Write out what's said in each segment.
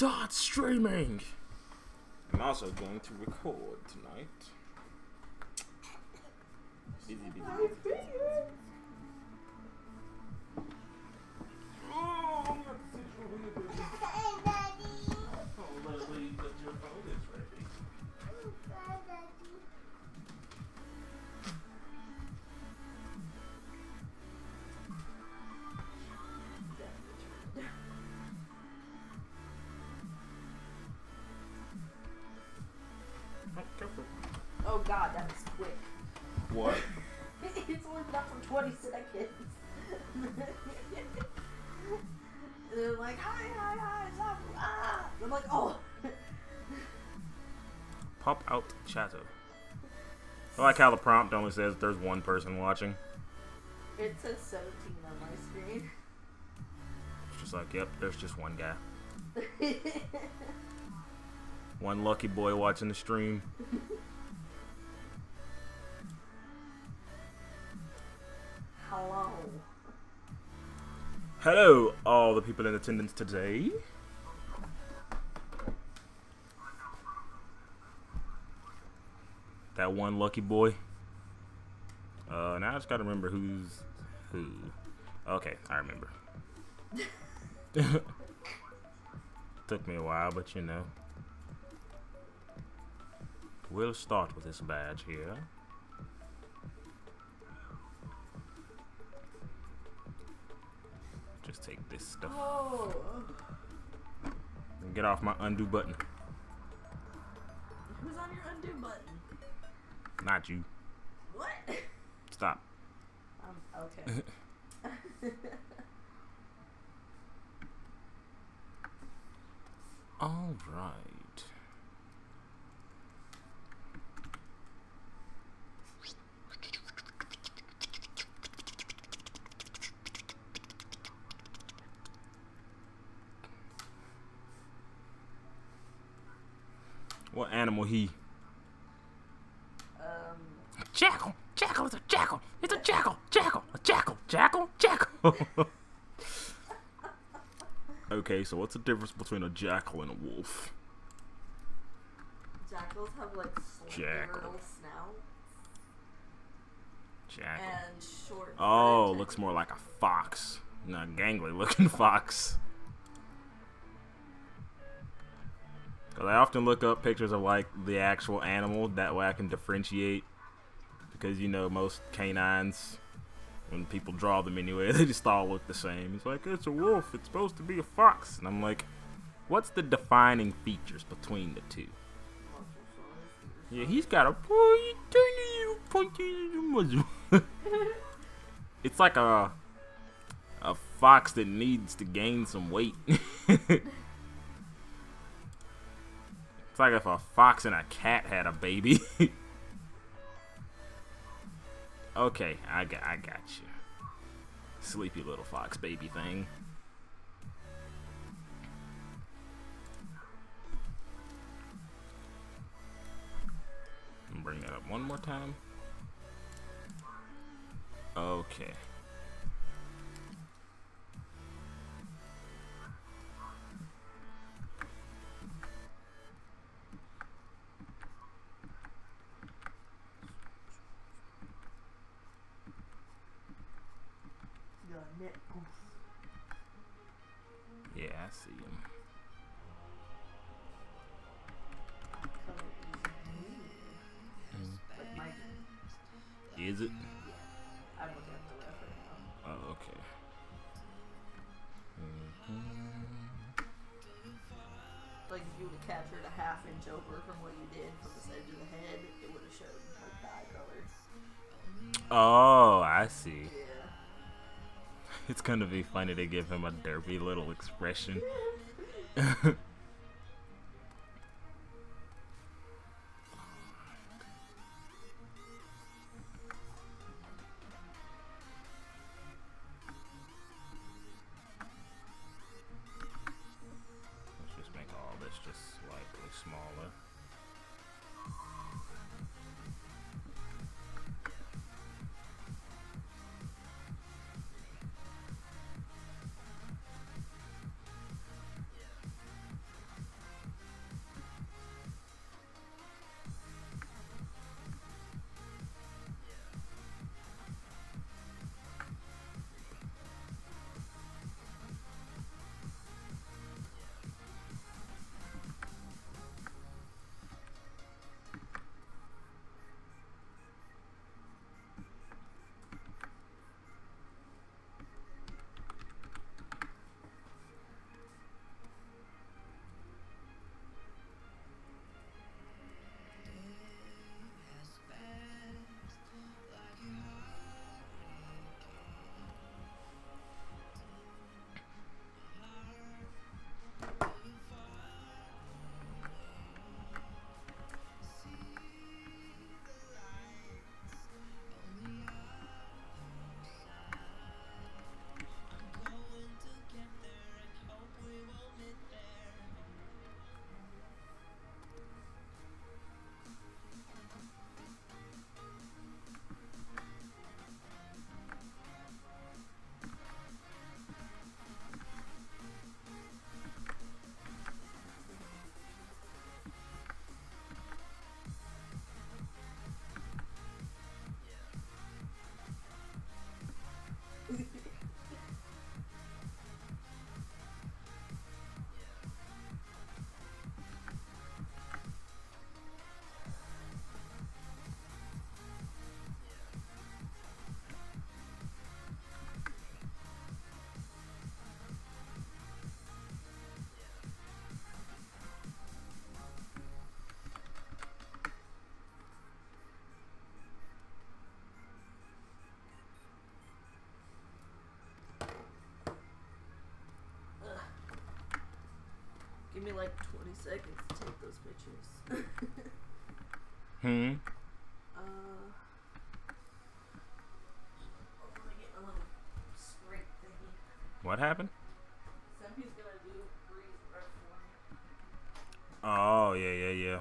Start streaming! I'm also going to record tonight. Busy, busy, busy. Oh, I'm gonna sit you over here, baby. Hey, Daddy. Oh, Leslie, but your phone is ready. Bye, Daddy. Oh God, that was quick. What? It's only been up for 20 seconds. And they're like, hi, Zabu, ah! I'm like, oh. Pop out chatter. I like how the prompt only says there's one person watching. It says 17 on my screen. It's just like, yep, there's just one guy. One lucky boy watching the stream. Hello. Hello, all the people in attendance today. That one lucky boy. Now I just gotta remember who's who. Okay, I remember. Took me a while, but you know. We'll start with this badge here. Just take this stuff. Oh. And get off my undo button. Who's on your undo button? Not you. What? Stop. Okay. All right. What animal he? Jackal! Jackal! It's a jackal! It's a jackal! Jackal! A jackal! Jackal! Jackal! Okay, so what's the difference between a jackal and a wolf? Jackals have like slender little snouts. Jackal. And short. Oh, looks more like a fox. Not a gangly looking fox. Because I often look up pictures of like the actual animal, that way I can differentiate. Because you know, most canines, when people draw them anyway, they just all look the same. It's like, it's a wolf, it's supposed to be a fox. And I'm like, what's the defining features between the two? Yeah, he's got a pointy little muzzle. It's like a fox that needs to gain some weight. It's like if a fox and a cat had a baby. Okay, I got you. Sleepy little fox baby thing. Bring that up one more time. Okay. Yeah, I see him. Is it? I'm looking at the left right now. Oh, okay. Like if you would have captured a ½ inch over from what you did from this edge of the head, it would have showed like the eye color. Oh, I see. Yeah. It's gonna be funny to give him a derpy little expression. Let's just make all this just slightly smaller. like 20 seconds to take those pictures. Hmm. I'm gonna get a little scrape thingy. What happened? Somebody's gonna do freeze right for me. Oh, yeah.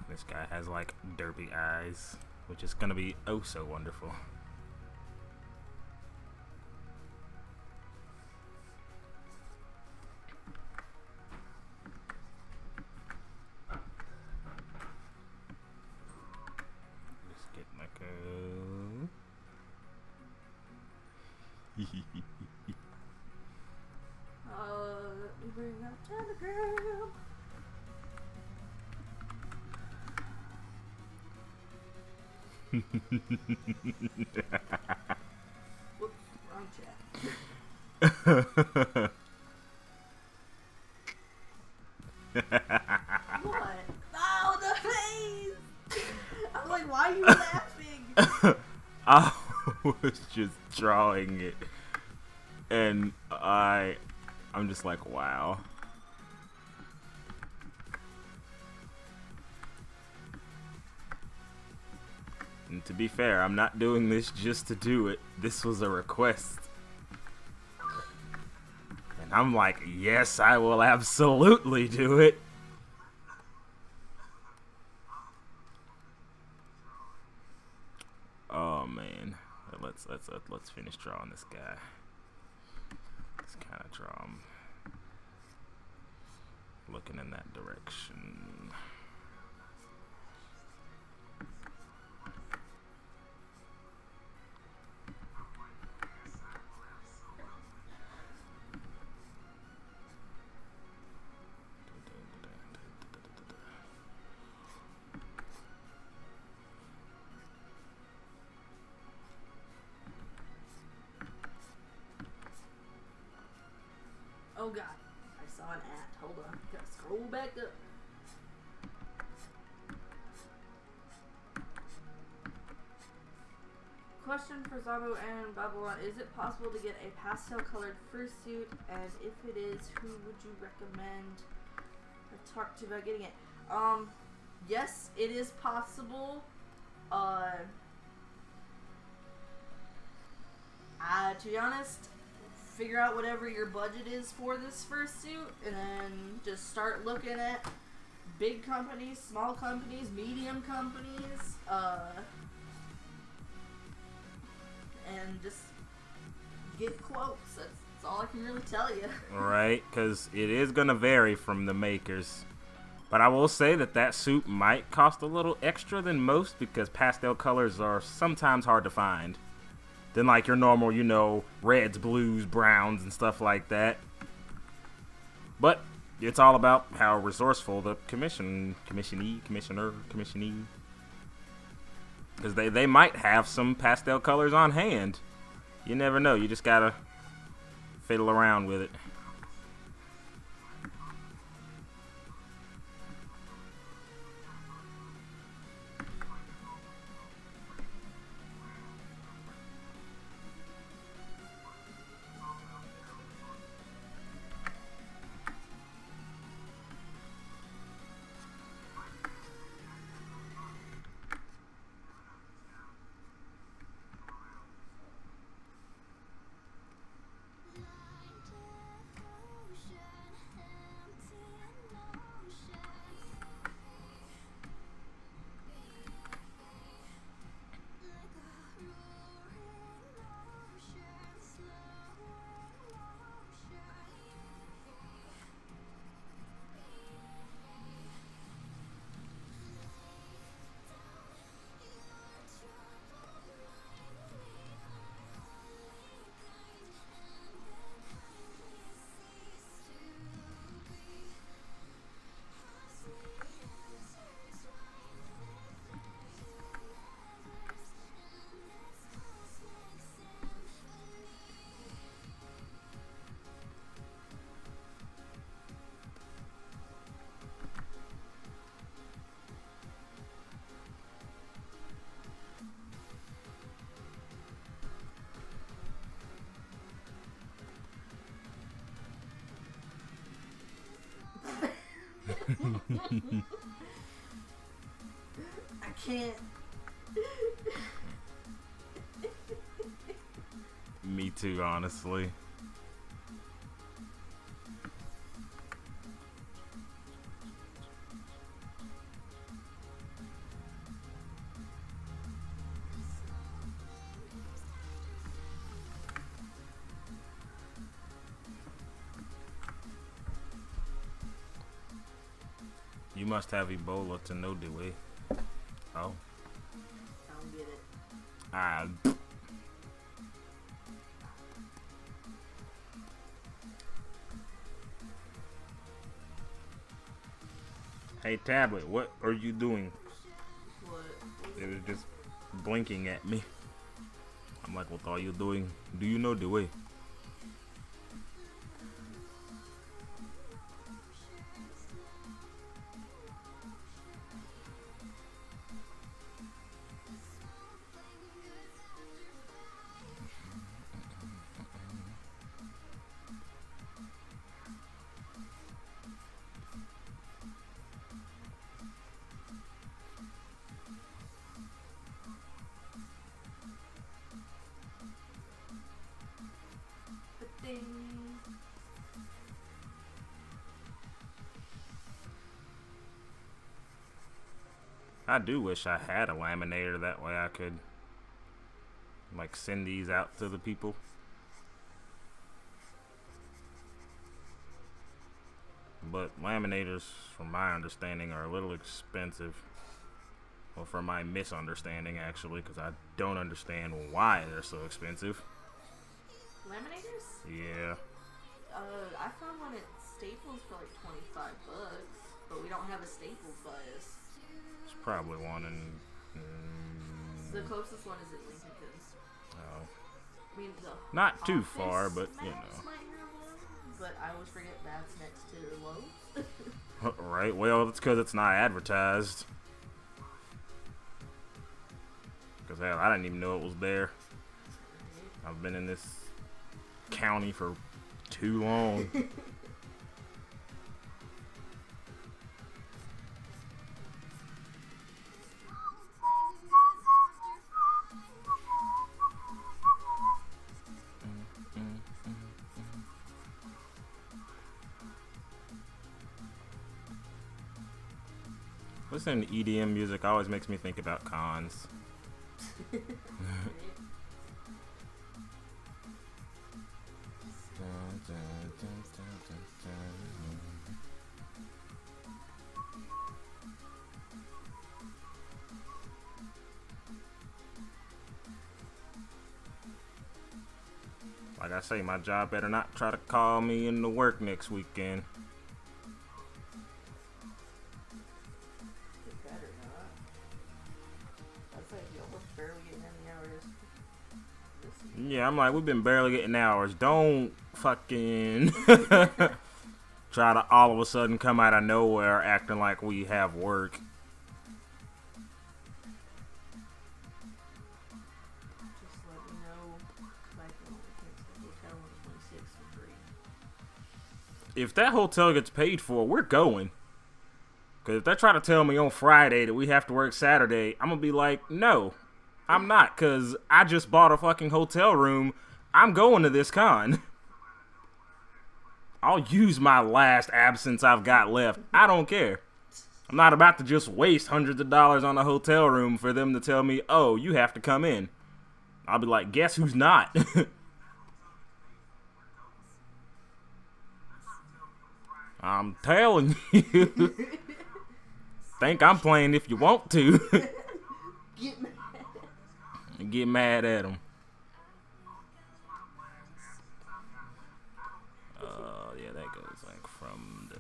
This guy has like derpy eyes, which is gonna be oh so wonderful. Just get my code. Let me bring up Telegram. Whoops, wrong chat. What? Oh, the face! I'm like, why are you laughing? I was just drawing it, and I'm just like, wow. And to be fair, I'm not doing this just to do it. This was a request. And I'm like, yes, I will absolutely do it. Oh man. Let's finish drawing this guy. Let's kind of draw him looking in that direction. Oh god, I saw an ad. Hold on, gotta scroll back up. Question for Zabu and Babylon: is it possible to get a pastel-colored fursuit? And if it is, who would you recommend or talk to about getting it? Yes, it is possible. To be honest, figure out whatever your budget is for this fursuit, and then just start looking at big companies, small companies, medium companies, and just get quotes. That's all I can really tell you. Right, because it is going to vary from the makers. But I will say that suit might cost a little extra than most because pastel colors are sometimes hard to find than like your normal, you know, reds, blues, browns, and stuff like that. But it's all about how resourceful the commissioner, because they might have some pastel colors on hand. You never know. You just gotta fiddle around with it. I can't. Me too, honestly. You must have Ebola to know the way. Oh. I don't get it. Ah. Hey, tablet, what are you doing? What? It was just blinking at me. I'm like, what are you doing? Do you know the way? Ding. I do wish I had a laminator, that way I could like send these out to the people. But laminators, from my understanding, are a little expensive. Well, from my misunderstanding, actually, because I don't understand why they're so expensive. Laminators? Yeah. I found one at Staples for like $25, but we don't have a Staples by us. There's probably one in... The closest one is at Lincoln. Oh. I mean, Not too far, but you know. Might have one, but I always forget that's next to Lowe's. Right, well, that's because it's not advertised. Because hell, I didn't even know it was there. I've been in this county for too long. Listening to EDM music always makes me think about cons. Like I say, my job better not try to call me into work next weekend. It better not. I'd say you're almost barely getting any hours. Yeah, I'm like, we've been barely getting hours. Don't fucking try to all of a sudden come out of nowhere acting like we have work. Just let me know. I can only cancel the hotel on the 26th for free. If that hotel gets paid for, we're going. Because if they try to tell me on Friday that we have to work Saturday, I'm going to be like, no, I'm not. Because I just bought a fucking hotel room. I'm going to this con. I'll use my last absence I've got left. I don't care. I'm not about to just waste hundreds of dollars on a hotel room for them to tell me, oh, you have to come in. I'll be like, guess who's not? I'm telling you. Think I'm playing if you want to. Get mad. Get mad at them. Yeah, that goes like from the...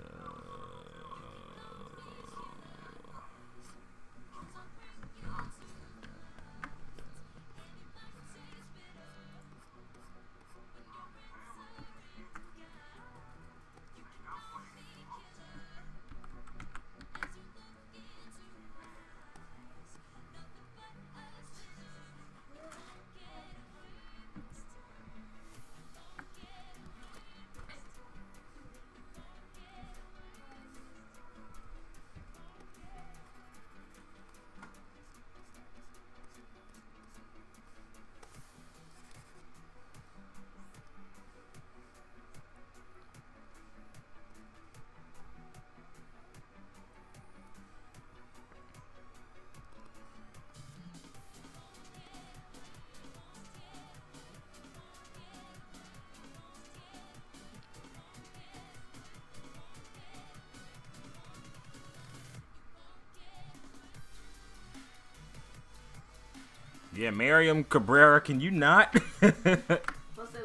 Yeah, Miriam Cabrera, can you not? I'll say,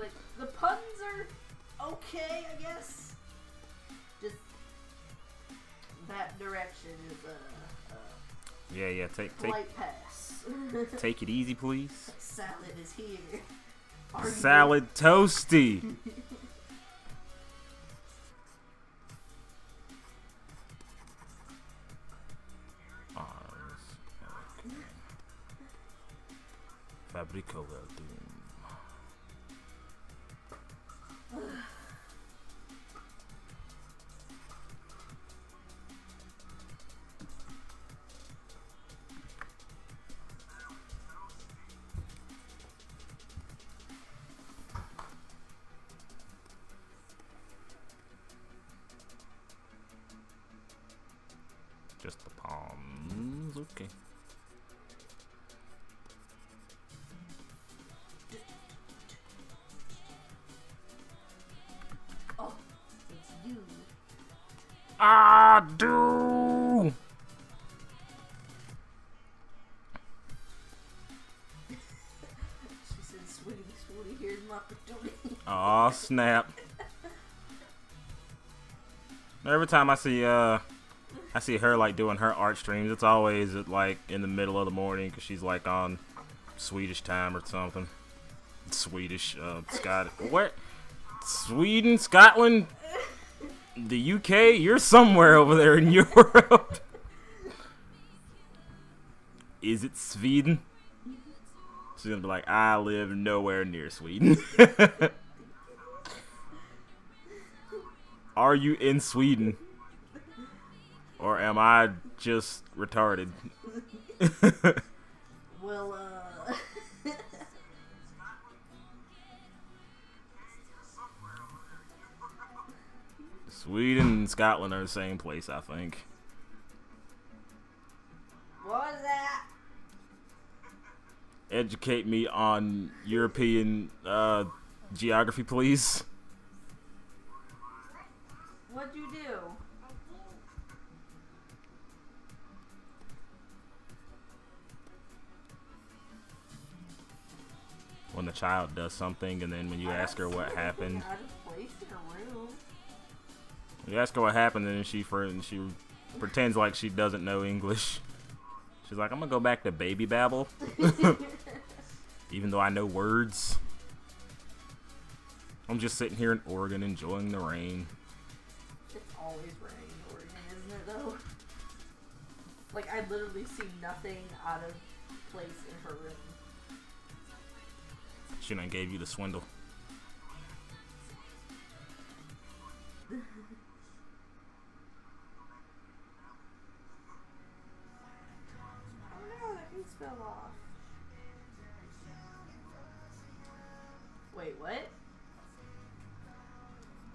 like, the puns are okay, I guess. Just that direction is yeah, take light pass. take it easy, please. Salad is here. Salad toasty. Fabrico well doom. Just the palms, okay. Oh, it's you. I do. She said, "Sweetie, sweetie, here's my opportunity." Aw, snap. Every time I see her like doing her art streams, it's always at, like in the middle of the morning because she's like on Swedish time or something. Swedish, what? Sweden, Scotland, the UK. You're somewhere over there in Europe. Is it Sweden? She's gonna be like, I live nowhere near Sweden. Are you in Sweden? Or am I just retarded? Well, Sweden and Scotland are the same place, I think. what was that? Educate me on European geography, please. What'd you do? When the child does something, and then when you ask her what happened, Out of place in her room. you ask her what happened, and then she pretends like she doesn't know English. She's like, I'm gonna go back to baby babble, even though I know words. I'm just sitting here in Oregon enjoying the rain. It's always raining in Oregon, isn't it, though? Like, I literally see nothing out of place in her room. She done gave you the swindle. Oh no, that piece fell off. Wait, what?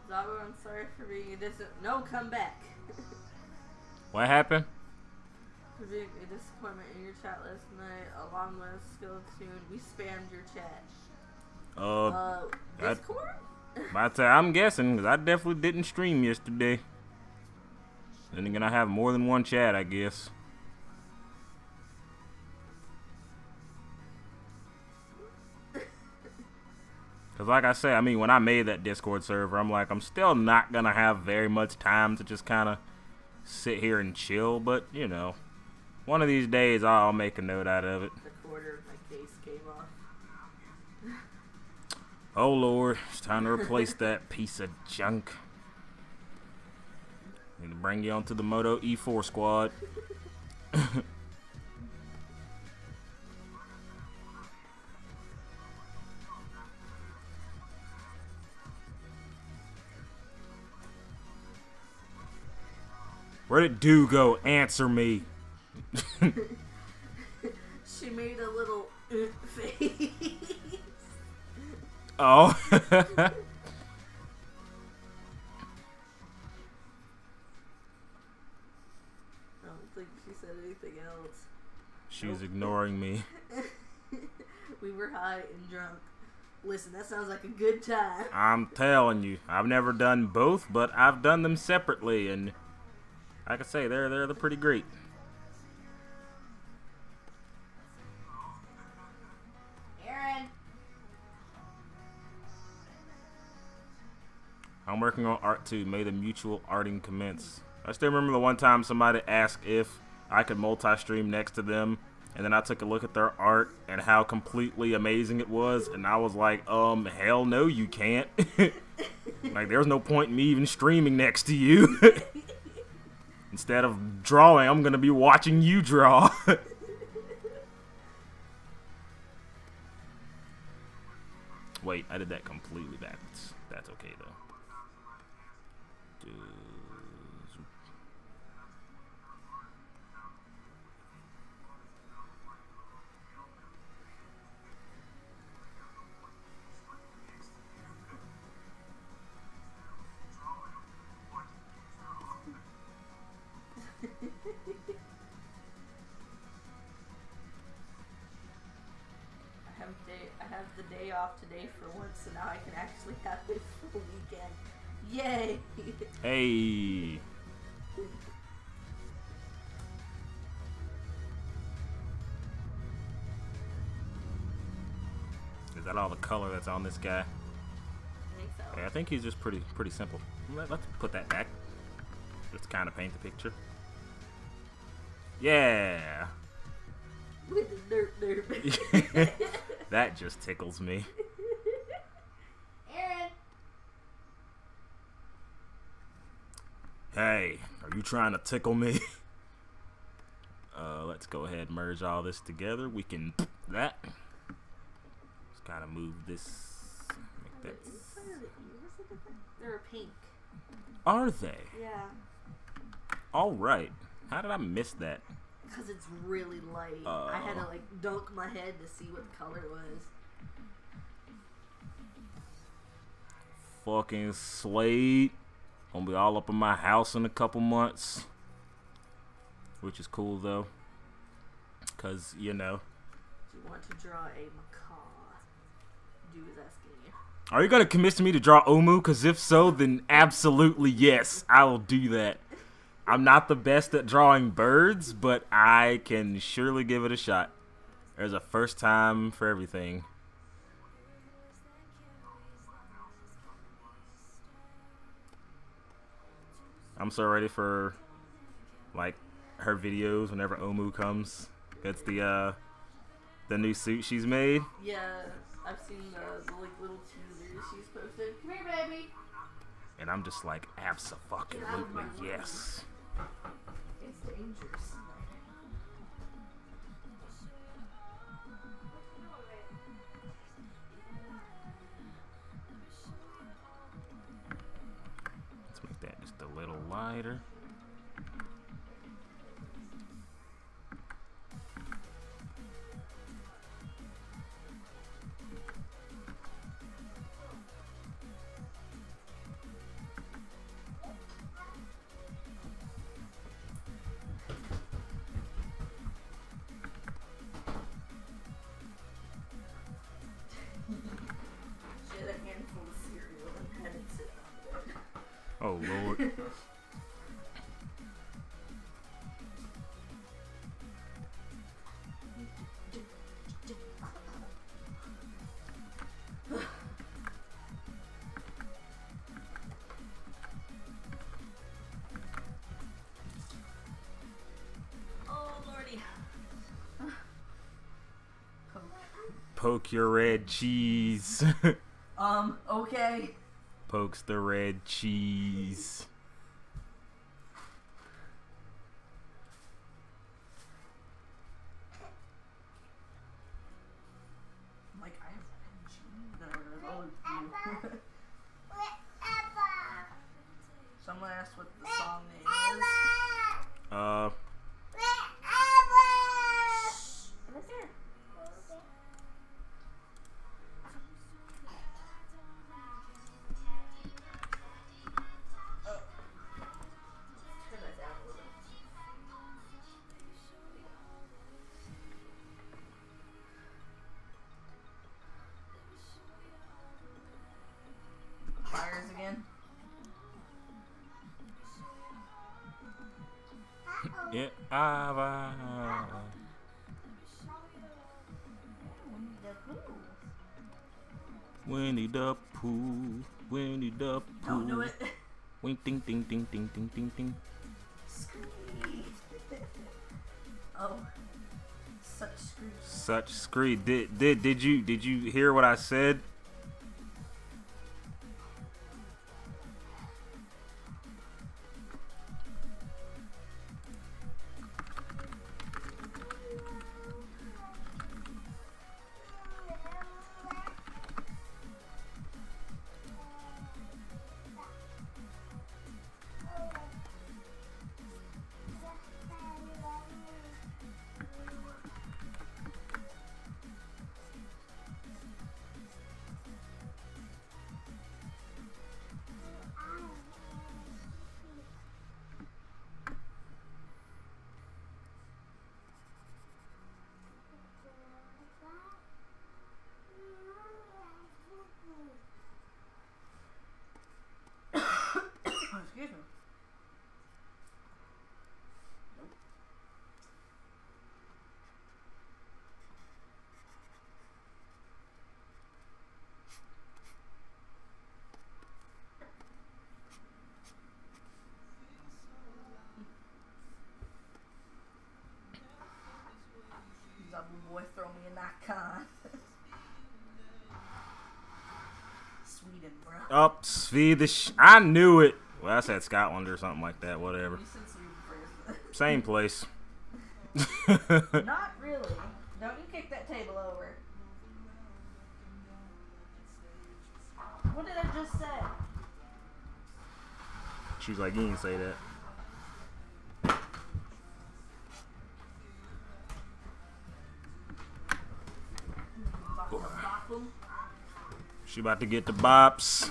Zabu, I'm sorry for being a No, come back. What happened? For being a disappointment in your chat last night, along with Skeleton, we spammed your chat. Discord? I'm guessing, because I definitely didn't stream yesterday. Then again, I have more than one chat, I guess. Because like I say, I mean, when I made that Discord server, I'm like, I'm still not going to have very much time to just kind of sit here and chill. But, you know, one of these days, I'll make a note out of it. The quarter of my case came off. Oh, Lord. It's time to replace that piece of junk. Need to bring you onto the Moto E4 squad. Where did Do go? Answer me. She made a little face. Oh. I don't think she said anything else. She's ignoring me. We were high and drunk. Listen, that sounds like a good time. I'm telling you, I've never done both, but I've done them separately, and like I say, they're pretty great. I'm working on art too. May the mutual arting commence. I still remember the one time somebody asked if I could multi-stream next to them, and then I took a look at their art and how completely amazing it was, and I was like, hell no you can't. Like, there's no point in me even streaming next to you. Instead of drawing, I'm gonna be watching you draw. Wait, I did that completely backwards. That's okay though. I have the day off today for once, so now I can actually have a full weekend. Yay! Hey! Is that all the color that's on this guy? I think so. Yeah, I think he's just pretty simple. Let's put that back. Just kind of paint the picture. Yeah! With the derp. That just tickles me. Aaron! Hey, are you trying to tickle me? Let's go ahead and merge all this together. We can that. Just kind of move this. Make that. They're pink. Are they? Yeah. All right. How did I miss that? Because it's really light. I had to like dunk my head to see what the color was. Fucking Slade. Gonna be all up in my house in a couple months. Which is cool though. Cause, you know. Do you want to draw a macaw? Dude is asking you. Are you gonna commission me to draw Omu? Cause if so, then absolutely yes. I will do that. I'm not the best at drawing birds, but I can surely give it a shot. There's a first time for everything. I'm so ready for, like, her videos whenever Omu comes. That's the new suit she's made. Yeah, I've seen the like little teasers she's posted. Come here, baby. And I'm just like, abso-fucking-lutely, yes. It's dangerous. Let's make that just a little lighter. She had a handful of cereal and had it sit on the bed. Oh, Lord. Oh, Lordy. Poke your red cheese. Okay. Pokes the red cheese. I'm like, I have red cheese. No, that's all you. Someone asked what the song name is. Right there. Turn that down a little. Fires again. Yeah, Winnie the Pooh. Winnie the Pooh. Don't do it. Wing, ding, ding, ding, ding, ding, ding, ding. Oh, such screech. Such screech. Did you hear what I said? Excuse me. Nope. Zabu boy, throw me an icon. Sweden, bro. Up, Swedish. I knew it. Well, I said Scotland or something like that. Whatever. You said Sweden first. Same place. Not really. Don't you kick that table over. What did I just say? She was like, you didn't say that. She about to get the bops.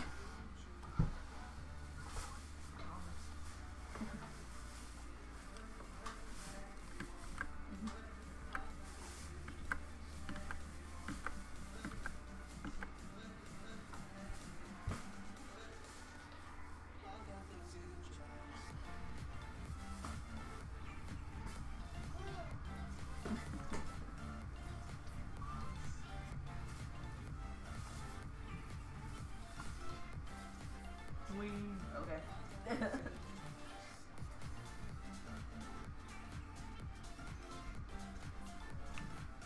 Okay.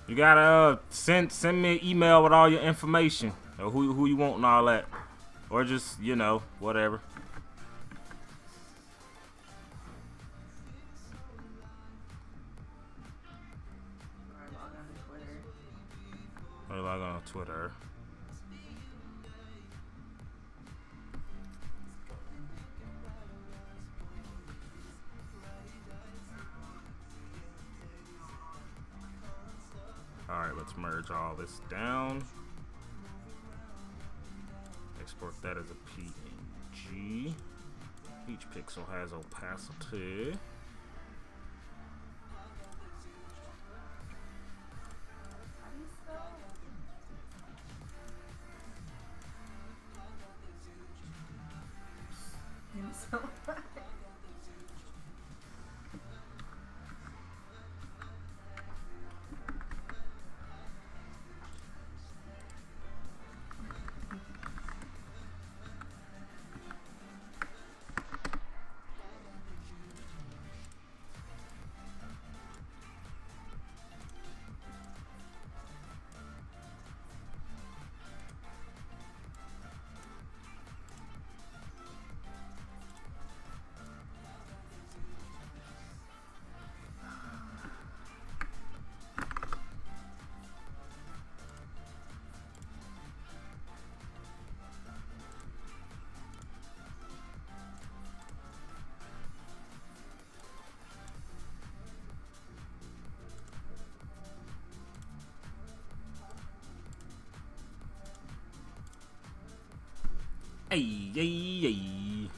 You gotta send me an email with all your information, or who you want and all that, or just, you know, whatever. Or log on Twitter. Alright, let's merge all this down. Export that as a PNG. Each pixel has opacity. Hey, hey, hey.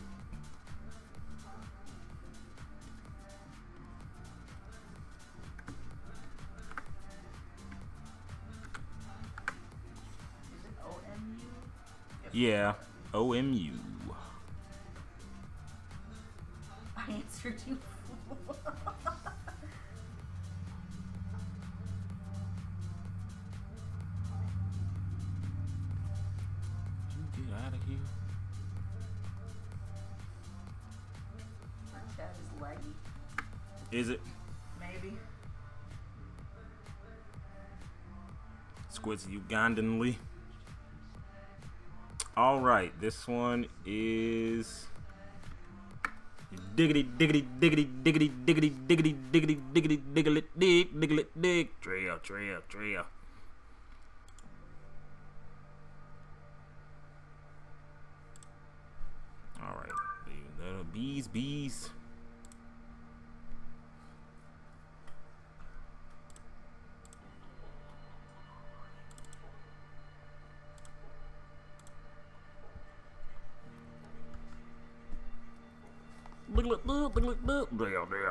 Yeah, OMU. I answered you. Get out of here. Is it? Maybe. Squid's Ugandanly. Alright, this one is diggity diggity diggity diggity diggity diggity diggity diggity diggity dig diggity dig drill. Alright, bees.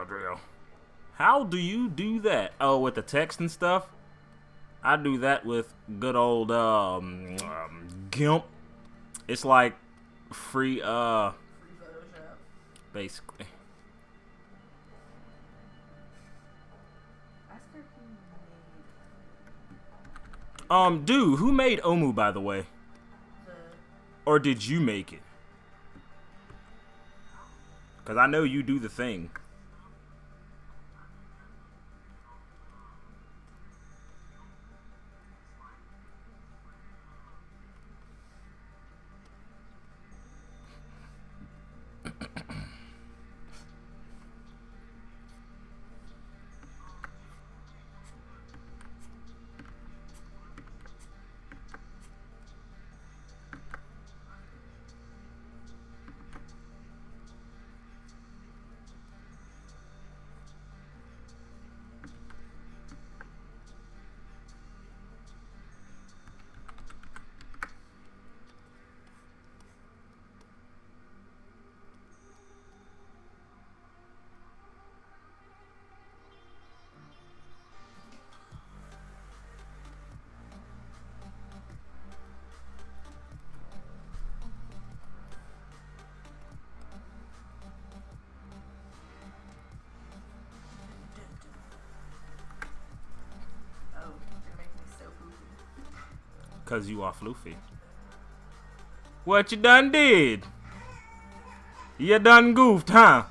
Drill. How do you do that? Oh, with the text and stuff? I do that with good old GIMP. It's like free Photoshop. basically. Ask her who made Dude, who made Omu, by the way? Or did you make it? Because I know you do the thing. Cause you are floofy. What you done did? You done goofed, huh?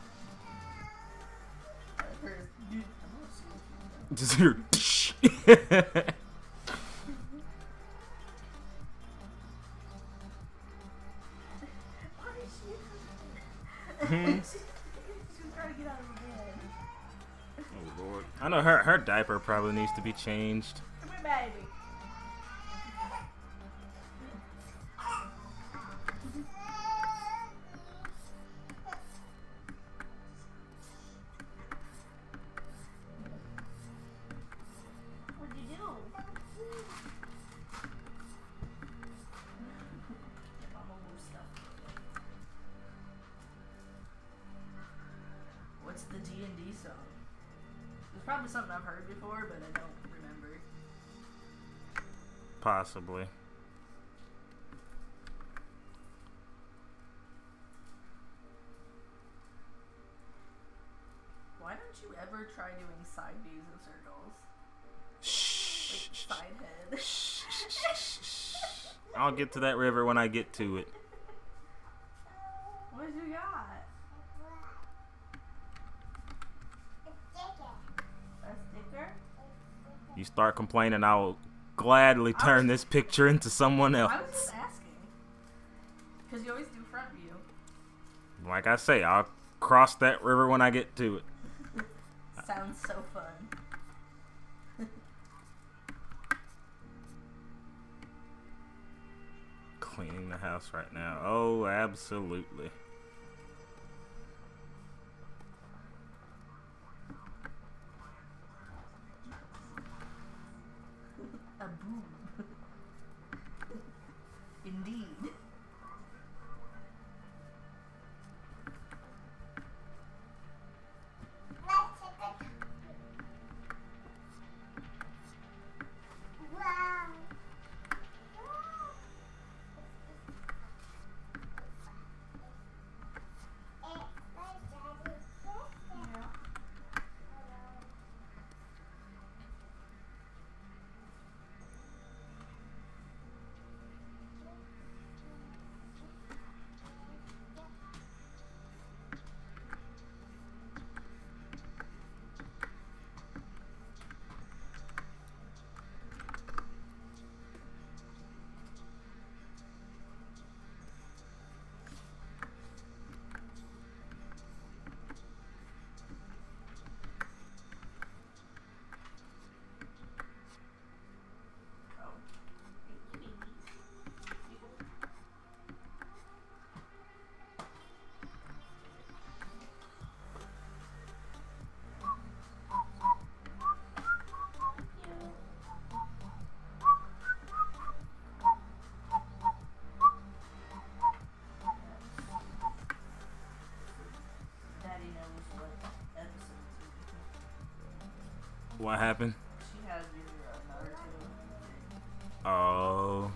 Just hear. Oh Lord. I know her diaper probably needs to be changed. Come here, baby. What's the D&D song? It's probably something I've heard before, but I don't remember. Possibly. Why don't you ever try doing side views in circles? Shh. Like side head. I'll get to that river when I get to it. What you got? A sticker? You start complaining, I'll gladly turn this picture into someone else. I was just asking. Because you always do front view. Like I say, I'll cross that river when I get to it. Sounds so fun. Cleaning the house right now. Oh, absolutely. A boom. Indeed. What happened? She has your Naruto. Oh.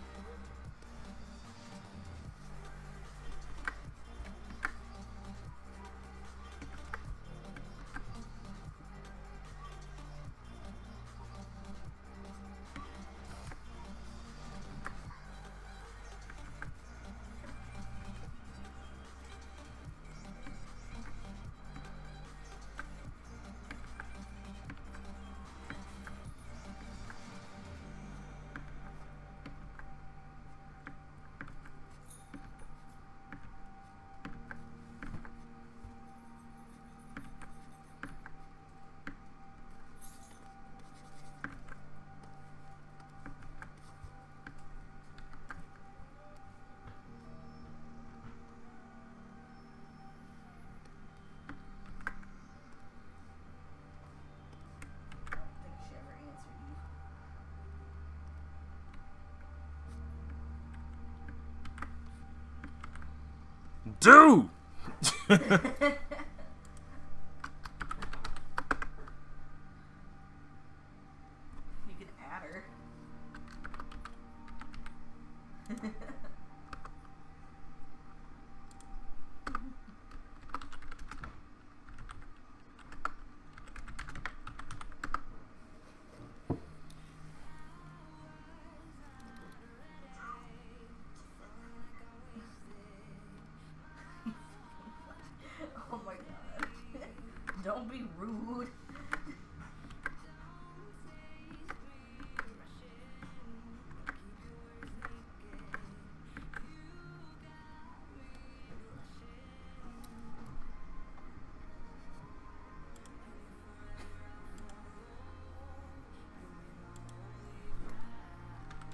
I don't think she ever answered Dude! you. You can add her. Oh my god. Don't be rude.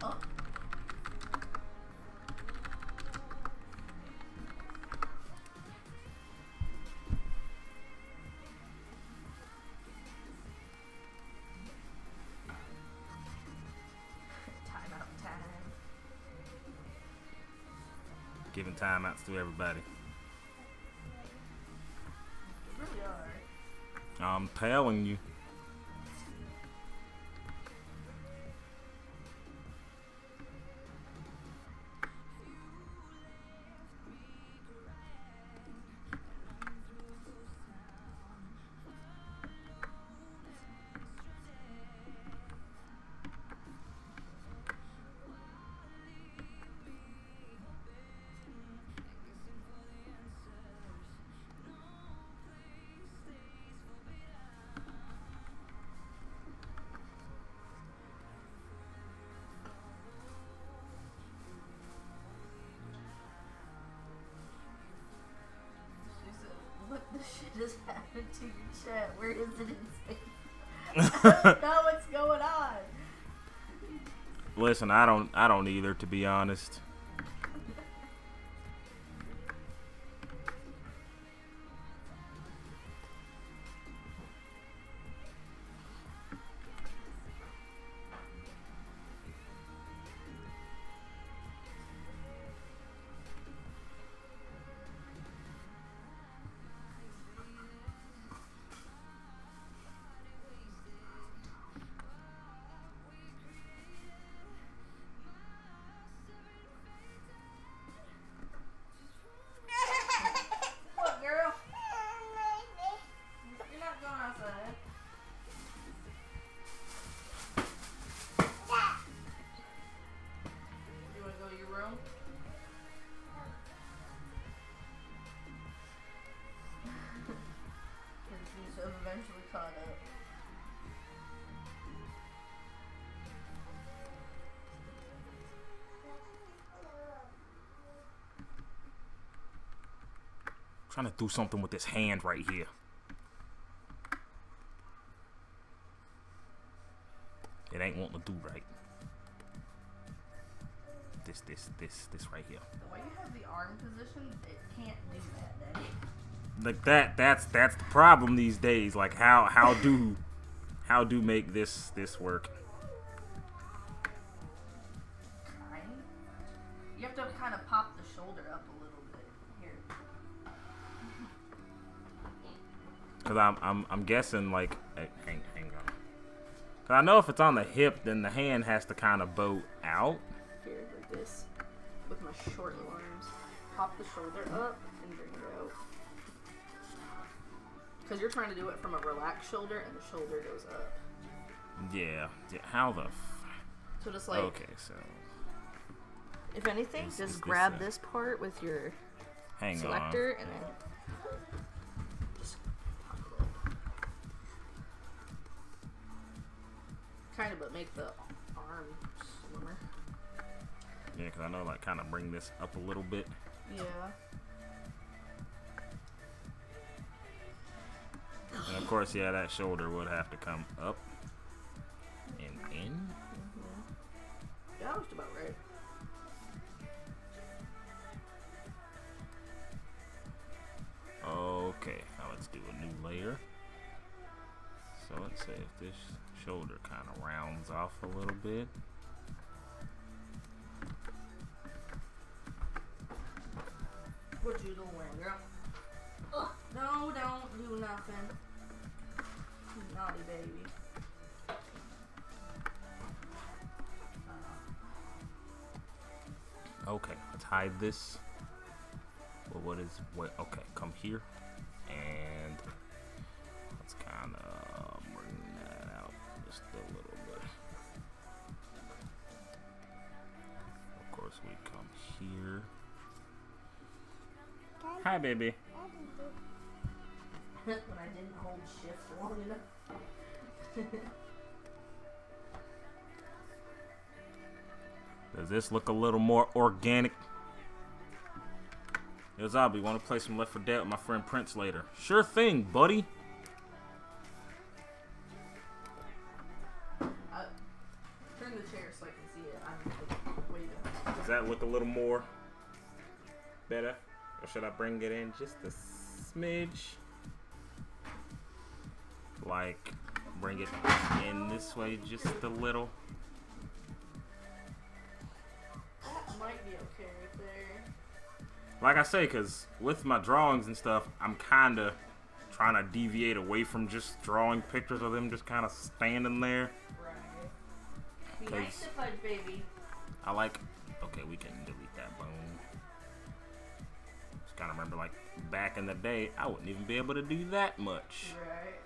Oh. Timeout time. Giving timeouts to everybody. You really are. I'm telling you. She said, what the shit has happened to your chat? Where is it in I don't know what's going on. Listen, I don't either, to be honest. What, girl? You're not going outside. You want to go to your room? Because you have eventually caught up. Trying to do something with this hand right here. It ain't wanting to do right. This right here. The way you have the arm position, it can't do that, Daddy. Like that's the problem these days. Like how do make this work? Kind. You have to kind of pop the shoulder up a little bit. Here. Cause I'm guessing like hang on. 'Cause I know if it's on the hip, then the hand has to kind of bow out. Here, like this, with my short arms. Pop the shoulder up and bring it out. Because you're trying to do it from a relaxed shoulder, and the shoulder goes up. Yeah. How the? So just like. Okay, so. If anything, just grab this part with your selector and then just pop it up. Kind of, but make the arm slimmer. Yeah, because I know, like, kind of bring this up a little bit. Yeah. And of course, yeah, that shoulder would have to come up and in. Mm-hmm. Yeah, that looks about right. Okay, now let's do a new layer. So let's say if this shoulder kind of rounds off a little bit. What you doing, girl? Ugh, no, don't do nothing. You naughty baby. Okay, let's hide this. Well, okay, come here. And let's kind of bring that out just a little bit. Of course, we come here. Hi, baby. When I didn't hold shift long enough. Does this look a little more organic? Yo, Zabu, want to play some Left 4 Dead with my friend Prince later? Sure thing, buddy. Turn the chair so I can see it. I'm waiting. Does that look a little more better? Or should I bring it in just a smidge? Like, bring it in this way just a little. Might be okay right there. Like I say, because with my drawings and stuff, I'm kind of trying to deviate away from just drawing pictures of them just kind of standing there. Right. Be nice to fudge, baby. I like... Okay, we can delete that bone. Just kind of remember, like, back in the day, I wouldn't even be able to do that much. Right.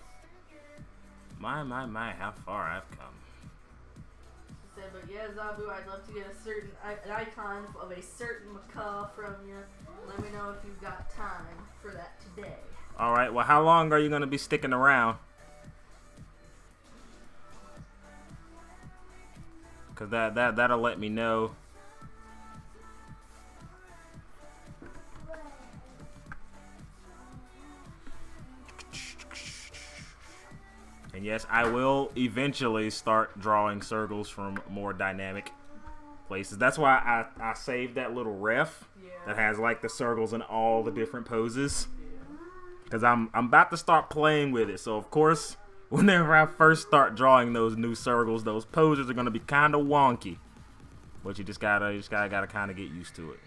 My, how far I've come. Said, but yeah, Zabu, I'd love to get an icon of a certain macaw from you. Let me know if you've got time for that today. All right. Well, how long are you gonna be sticking around? Cause that'll let me know. And yes, I will eventually start drawing circles from more dynamic places. That's why I saved that little ref that has like the circles in all the different poses. Because I'm about to start playing with it. So of course, whenever I first start drawing those new circles, those poses are gonna be kind of wonky. But you just gotta kind of get used to it.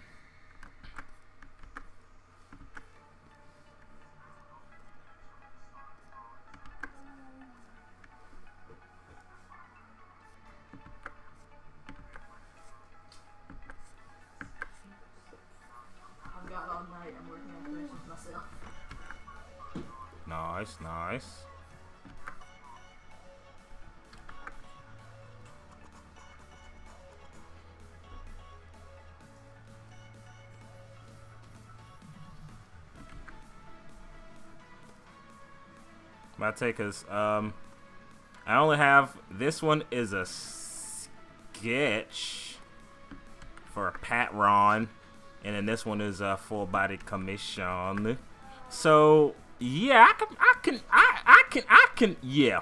Nice, nice. My take is, I only have, this one is a sketch for a patron, and then this one is a full body commission. So, yeah, I can, yeah.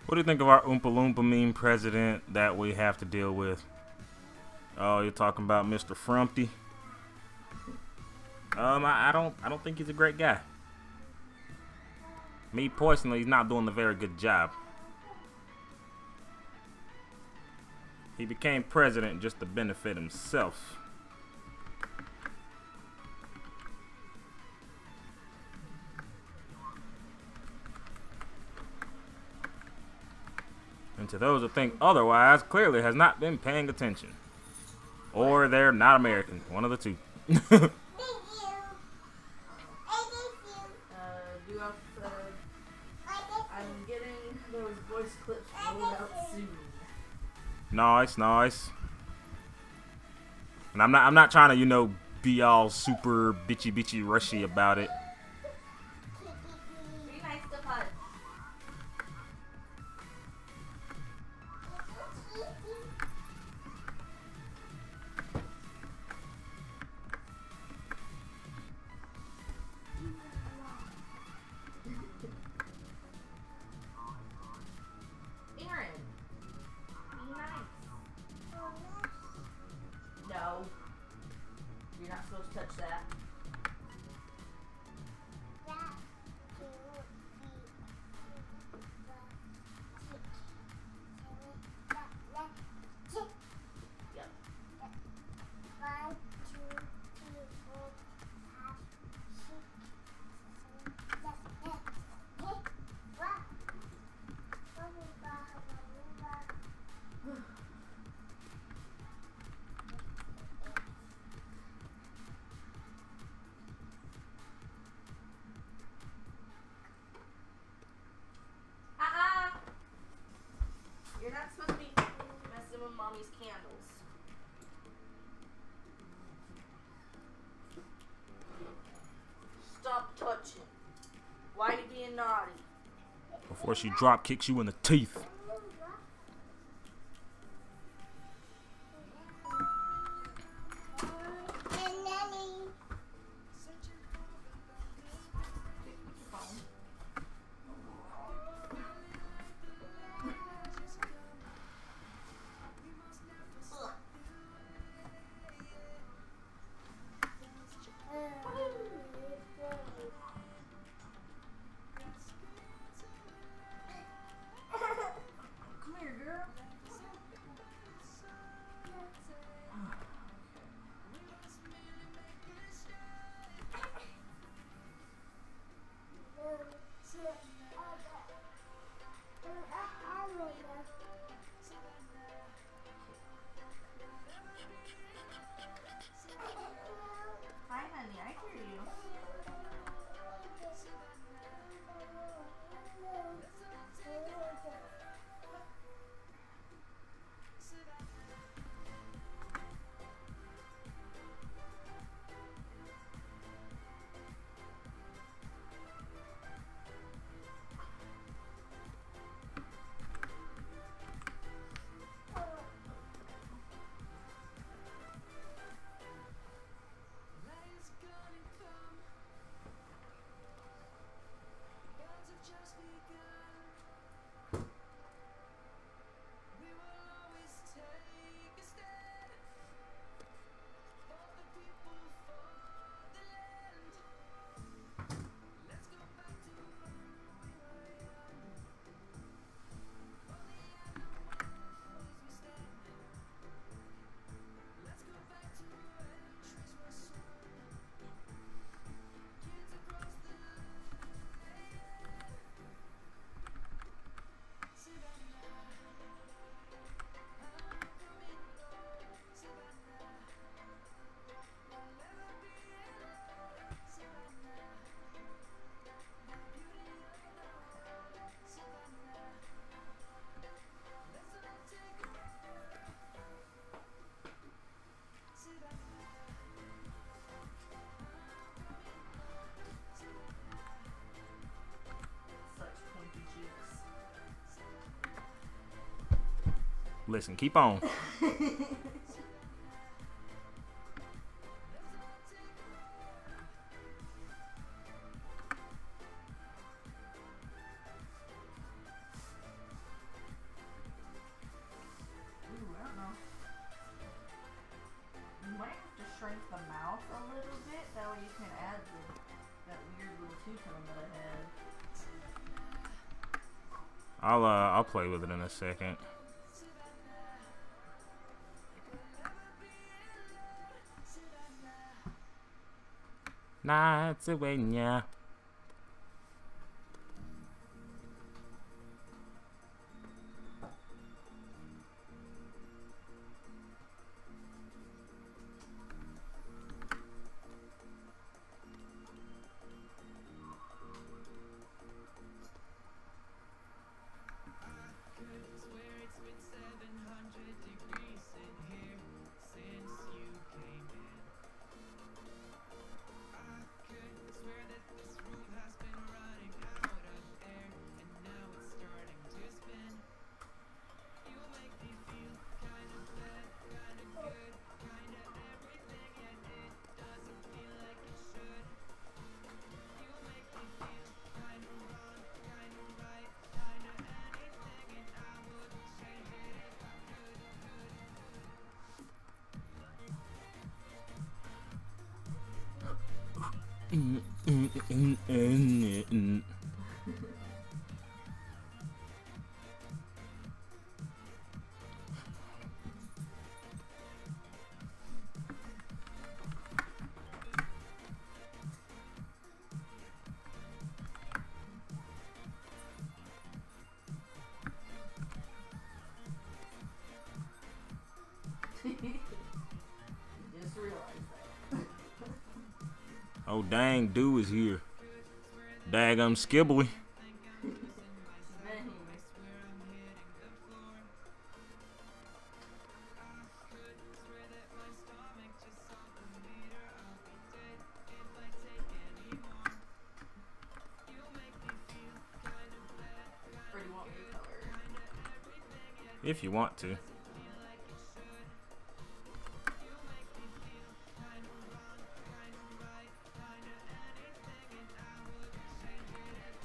What do you think of our Oompa Loompa meme president that we have to deal with? Oh, you're talking about Mr. Frumpty? I don't think he's a great guy. Me personally, he's not doing a very good job. He became president just to benefit himself. And to those who think otherwise, clearly has not been paying attention. Or they're not American. One of the two. I'm getting those voice clips rolled out soon. Nice, nice. And I'm not trying to, you know, be all super bitchy rushy about it. Be nice to Pud. Aaron, be nice. No. You're not supposed to touch that. Yep. 1, 2, 3, 4, 5, 6, 7, 8. You're not supposed to be messing with mommy's candles. Stop touching. Why are you being naughty? Before she drop kicks you in the teeth. Come here, girl. Hi, honey. I hear you. Listen, keep on. I'll play with it in a second. Nights away, yeah. Just realized that. Oh dang, dude is here. Daggum skibbly. If you want to.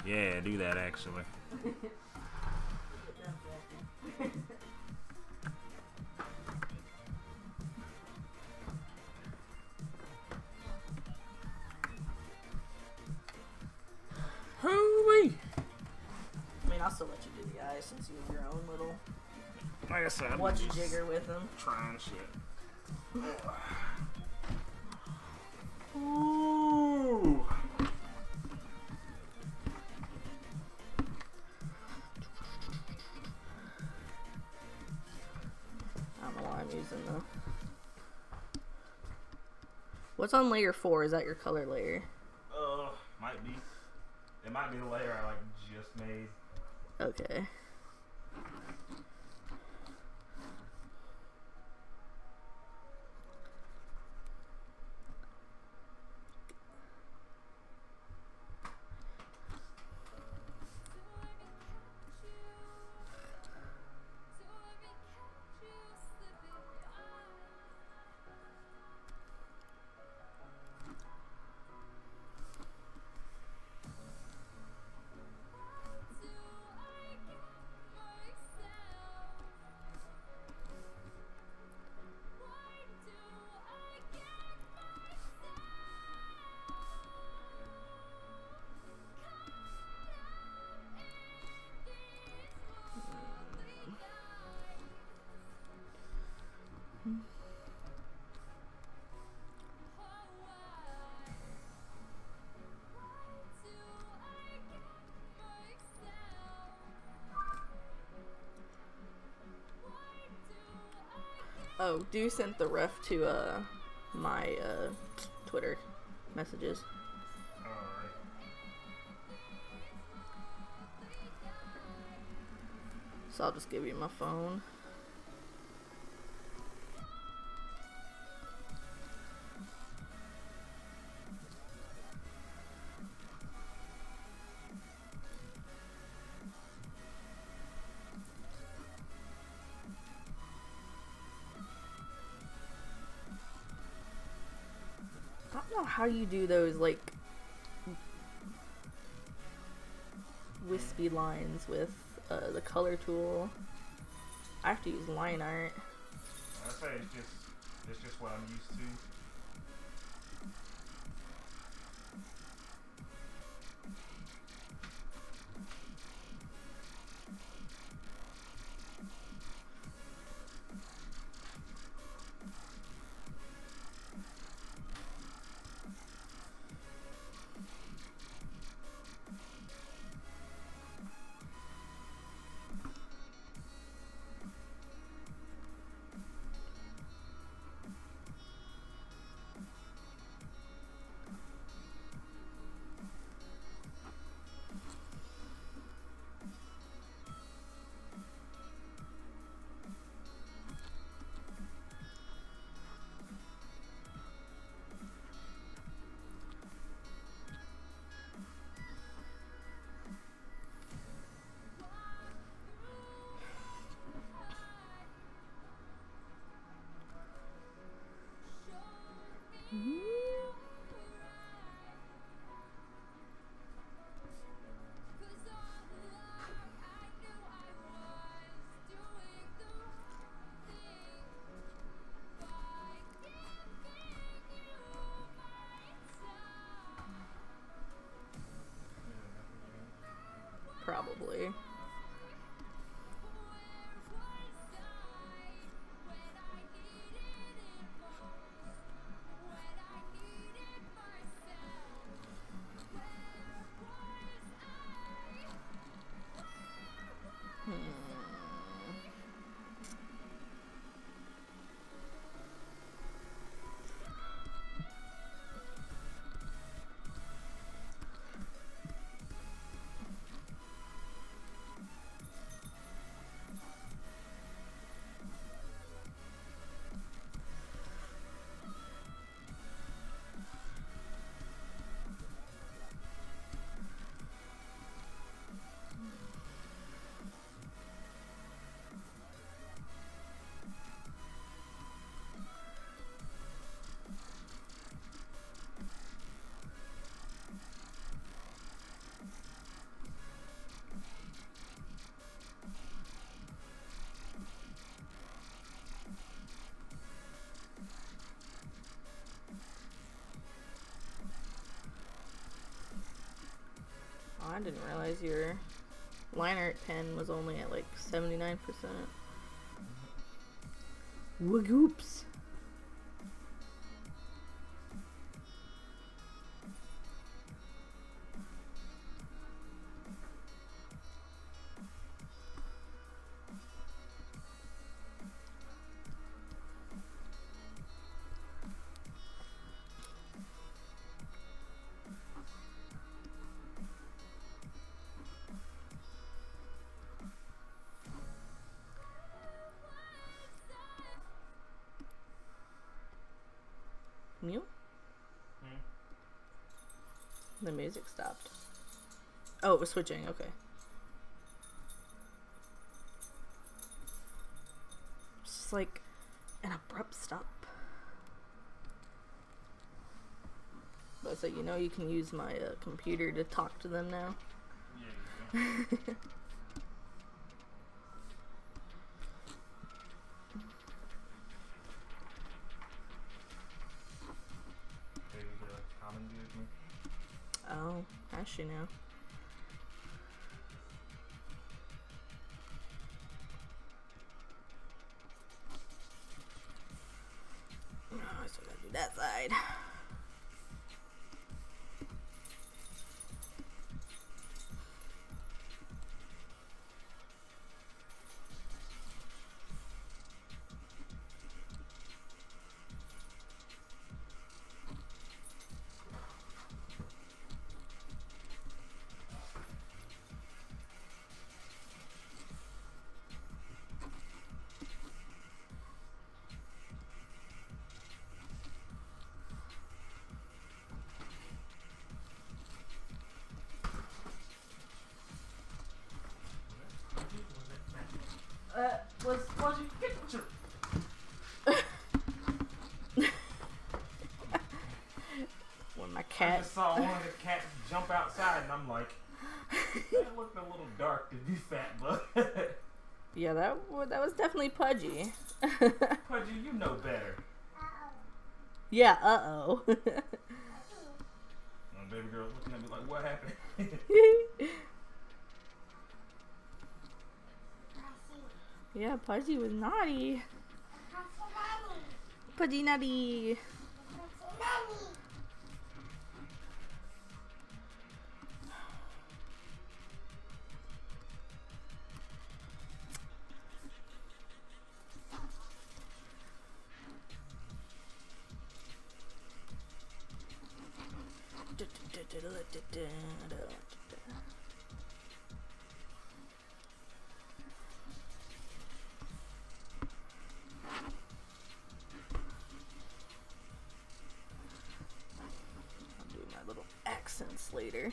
Yeah, do that actually. Hooey! I mean, I'll still let you do the eyes since you have your own little Like I said, I'm watch just jigger with them. trying shit. Ooh. I don't know why I'm using the. What's on layer 4? Is that your color layer? Might be. It might be the layer I like just made. Okay. Oh, do send the ref to my Twitter messages. Alright. So I'll just give you my phone. I don't know how you do those, like, wispy lines with the color tool. I have to use line art. I say it's just what I'm used to. probably. I didn't realize your line art pen was only at like 79%. Wagoops. Mew? The music stopped. Oh, it was switching, okay. It's just like an abrupt stop. But so you know you can use my computer to talk to them now. Yeah. Oh, has she now? Oh, I still gotta do that side. When my I cat. just saw one of the cats jump outside, and I'm like, that looked a little dark to be fat, but Yeah, that was definitely Pudgy. Pudgy, you know better. Yeah, uh-oh. My baby girl looking at me like, what happened? Yeah, Pudgy was naughty. Pudgy naughty. I'll do my little accents later.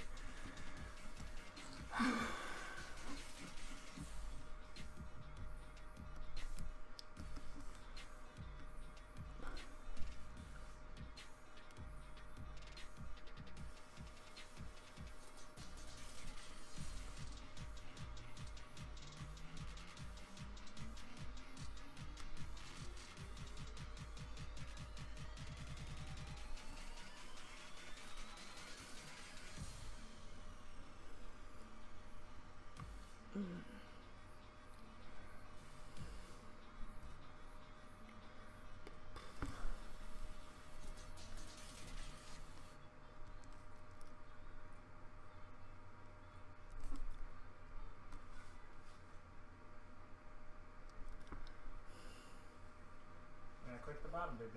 Click the bottom, baby.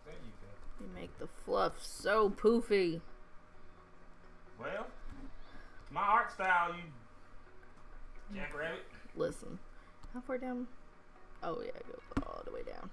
There you go. You make the fluff so poofy. Well, my art style, you jackrabbit. Listen, how far down? Oh yeah, it goes all the way down.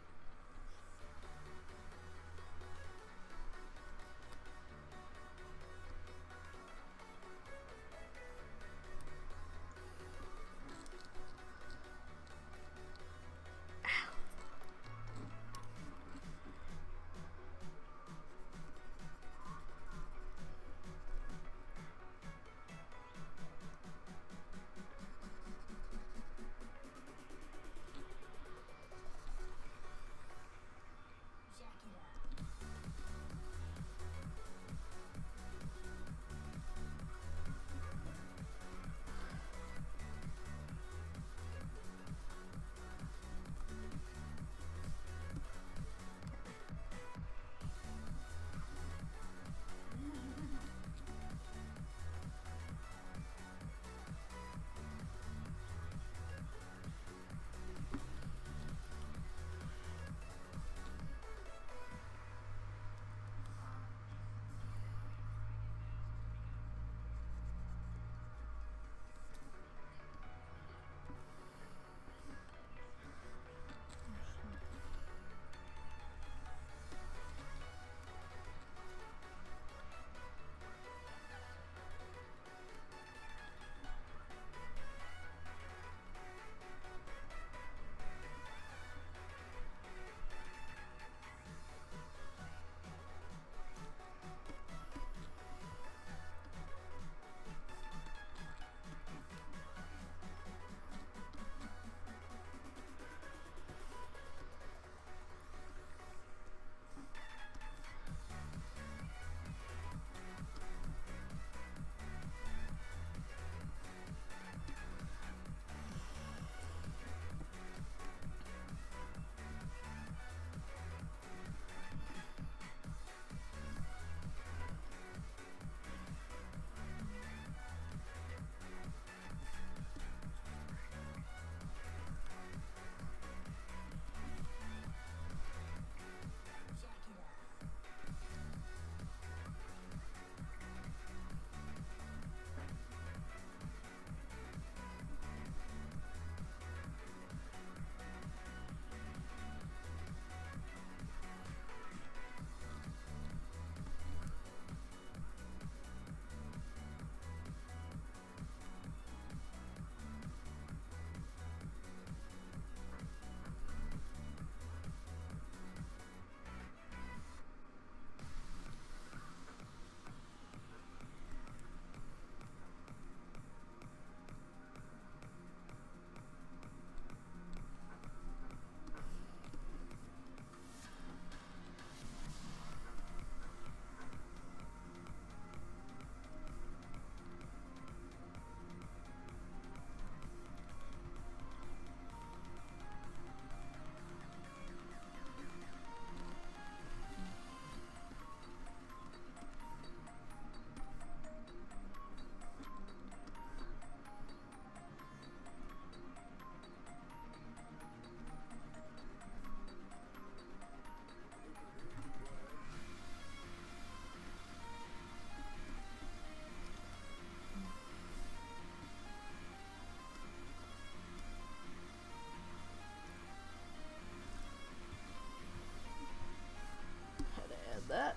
That.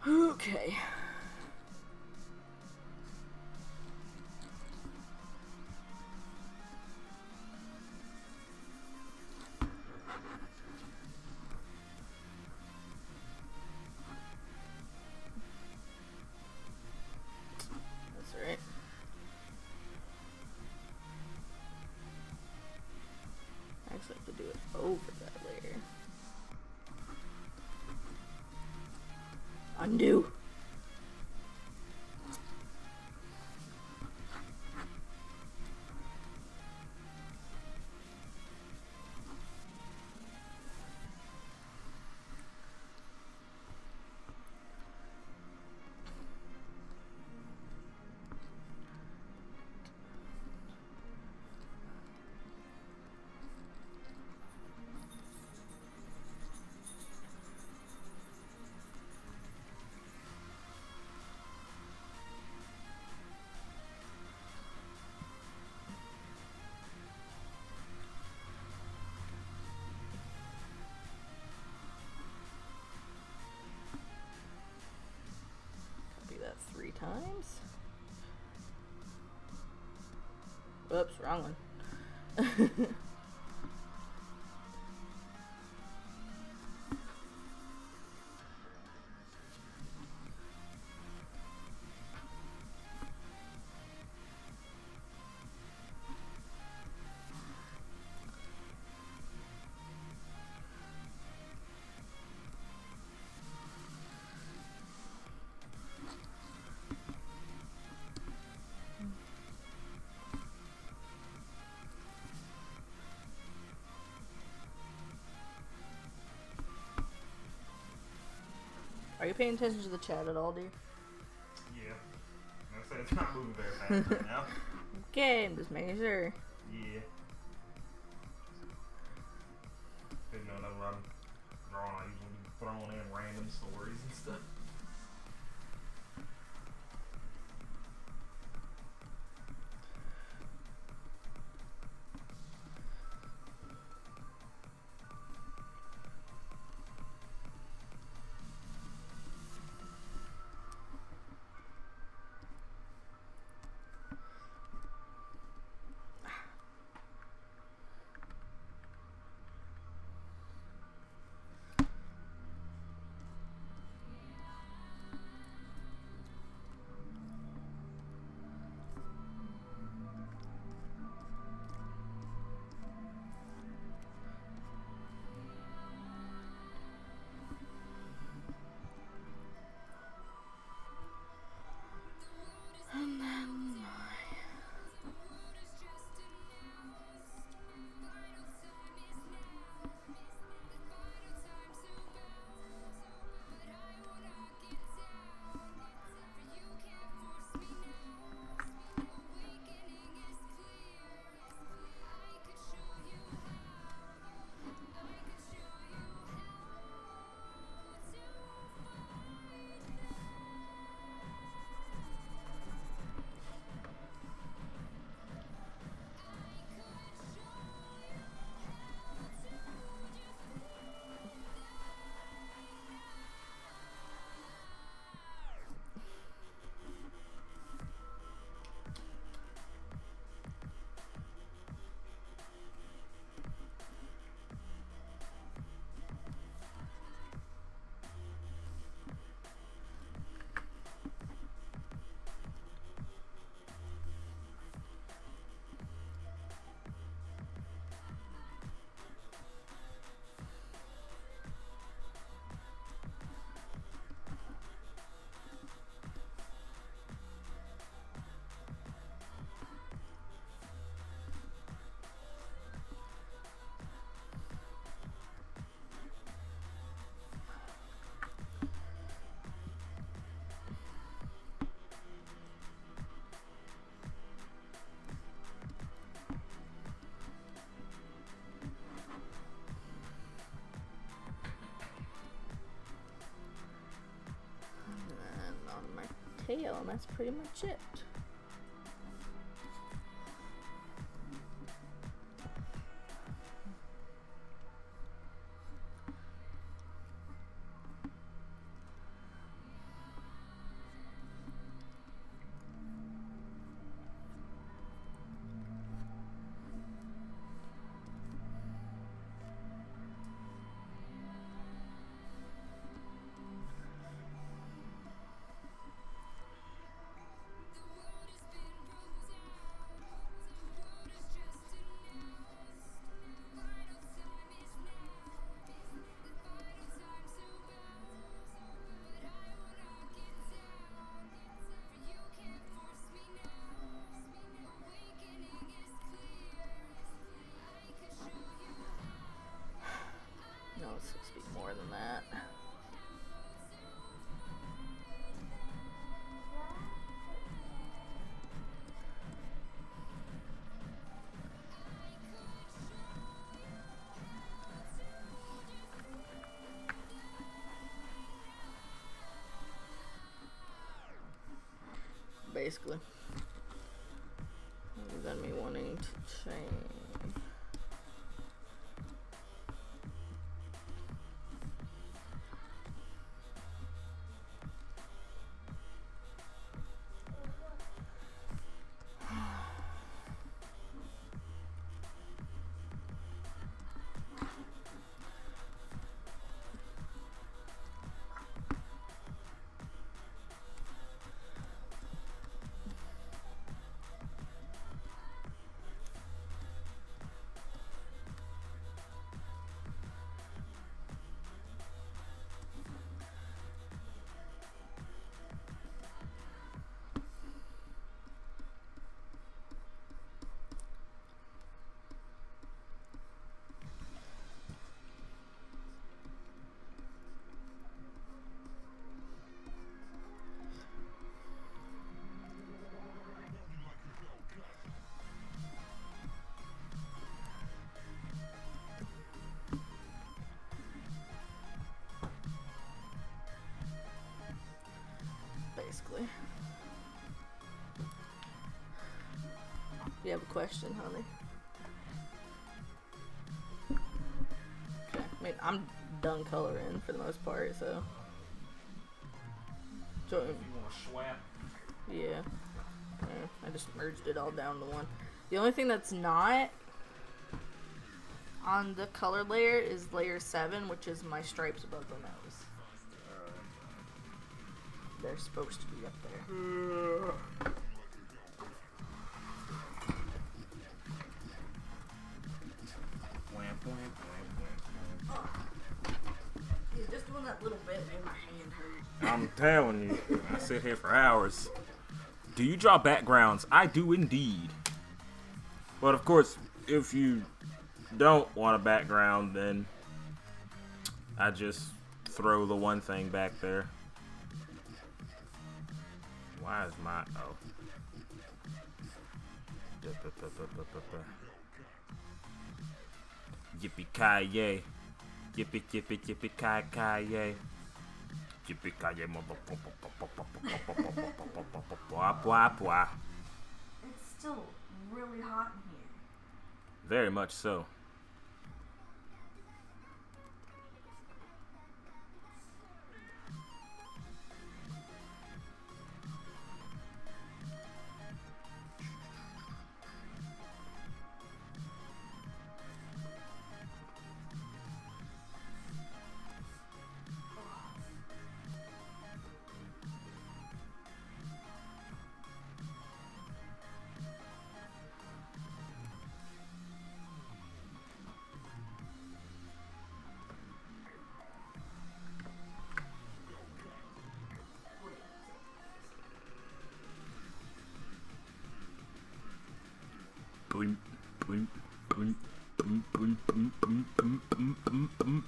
Okay. That's right. I actually have to do it over that layer. Undo. times. Whoops, wrong one. Are you paying attention to the chat at all, dude? Yeah. I said it's not moving very fast right now. Okay, I'm just making sure. Yeah. Didn't know whenever I'm drawing, I usually be throwing in random stories and stuff. tail, and that's pretty much it. No, it's supposed to be more than that. Basically. Other than me wanting to change. basically. You have a question, honey? Okay, I mean, I'm done coloring for the most part, so. If you want to swap. Yeah. I just merged it all down to one. The only thing that's not on the color layer is layer 7, which is my stripes above the nose. They're supposed to be up there. He's just doing that little bit made my hand hurt. I'm telling you, I sit here for hours. Do you draw backgrounds? I do indeed. But of course, if you don't want a background, then I just throw the one thing back there. Why is my... Oh. Yippee-ki-yay. Yippee-ki-yay. Yippee-ki-yay. It's still really hot in here. Very much so. Boing, boing, boing, boing, boing, boing, boing, boing, boing, boing, boing.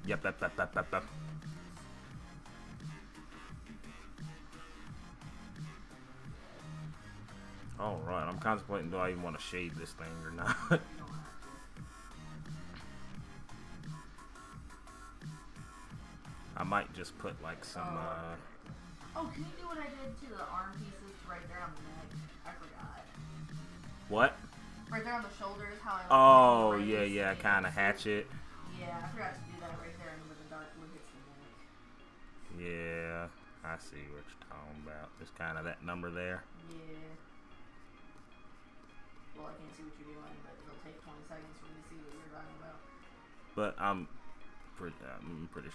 Yep. Alright, I'm contemplating, do I even want to shade this thing or not? I might just put like some, Oh, can you do what I did to the arm pieces right there on the neck? I forgot. What? Right there on the shoulders, how I like Oh, the rays yeah, and kind of hatchet. Yeah, I forgot to do that right there under the dark blue hits the neck. Yeah, I see what you're talking about. Just kind of that number there. Yeah. Well, I can't see what you're doing, but it'll take 20 seconds for me to see what you're talking about. But I'm pretty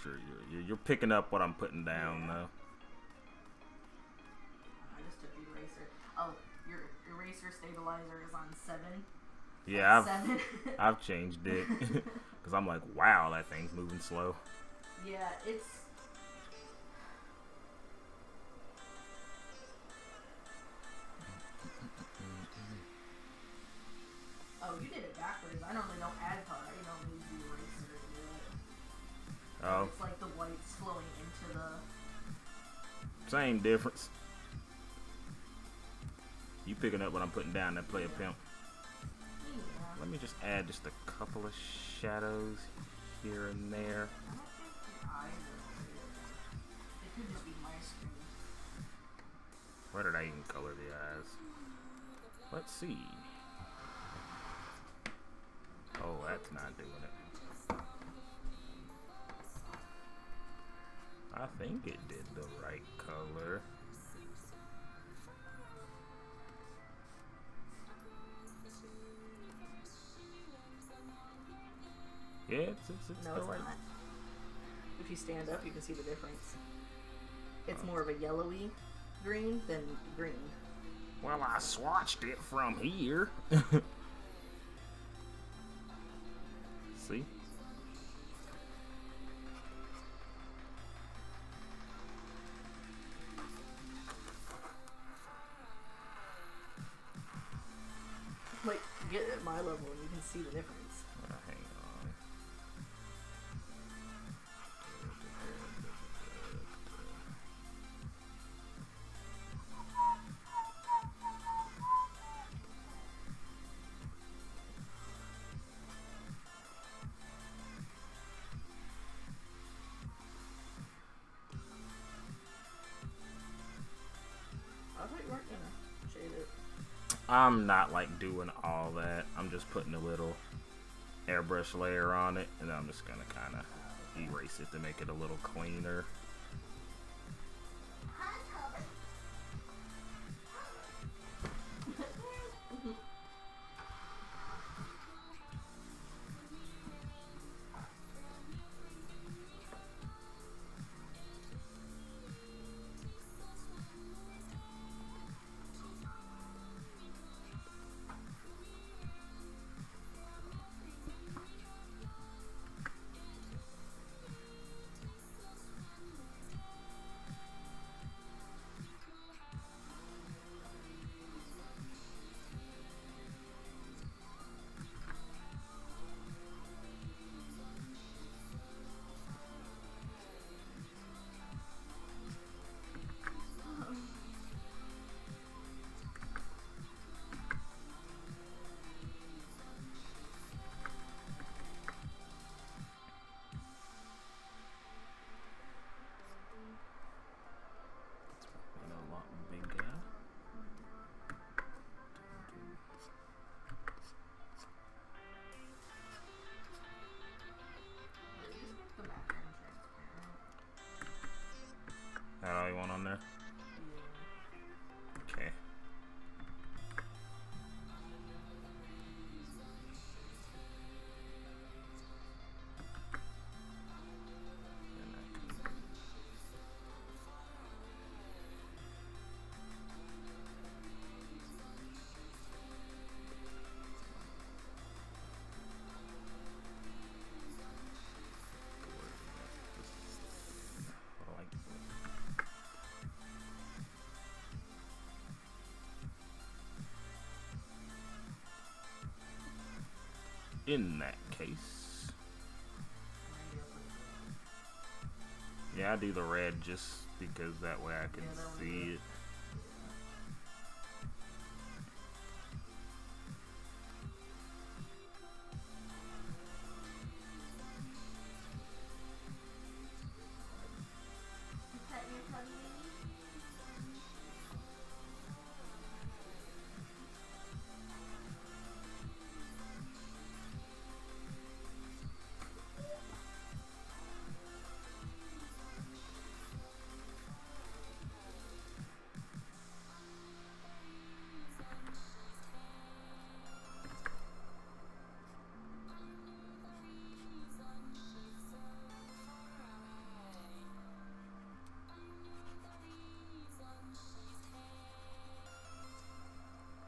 sure you're picking up what I'm putting down, though. I just took the eraser. Oh, your eraser stabilizer is on 7. Yeah, 7. I've changed it because I'm like, wow, that thing's moving slow. Yeah, it's. Oh, you did it backwards. I normally don't add color. I normally use the eraser to do it. Oh, It's like the white's flowing into the. same difference. You picking up what I'm putting down, that play a pimp. Yeah. Let me just add just a couple of shadows here and there. I don't think the eyes are clear. It could just be my screen. Where did I even color the eyes? Let's see. Oh, that's not doing it. I think it did the right color. Yeah, it's No, the it's right. not. If you stand up, you can see the difference. It's more of a yellowy green than green. Well, I swatched it from here. See? Like, get at my level and you can see the difference. Hang on. I'm not like doing all that. I'm just putting a little airbrush layer on it, and then I'm just gonna kind of erase it to make it a little cleaner. That all you want on there? Okay. In that case, yeah, I do the red just because that way I can see it.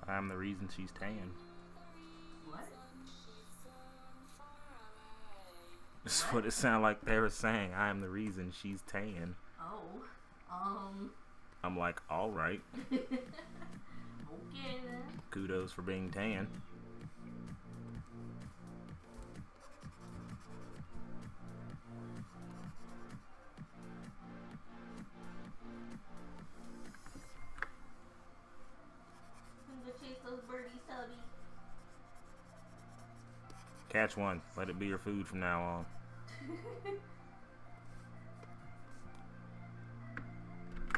I'm the reason she's tan. What? That's what it sounded like they were saying. I am the reason she's tan. Oh, I'm like, all right. okay then. Kudos for being tan. Chase those birdies, Tubby. Catch one. Let it be your food from now on. Oh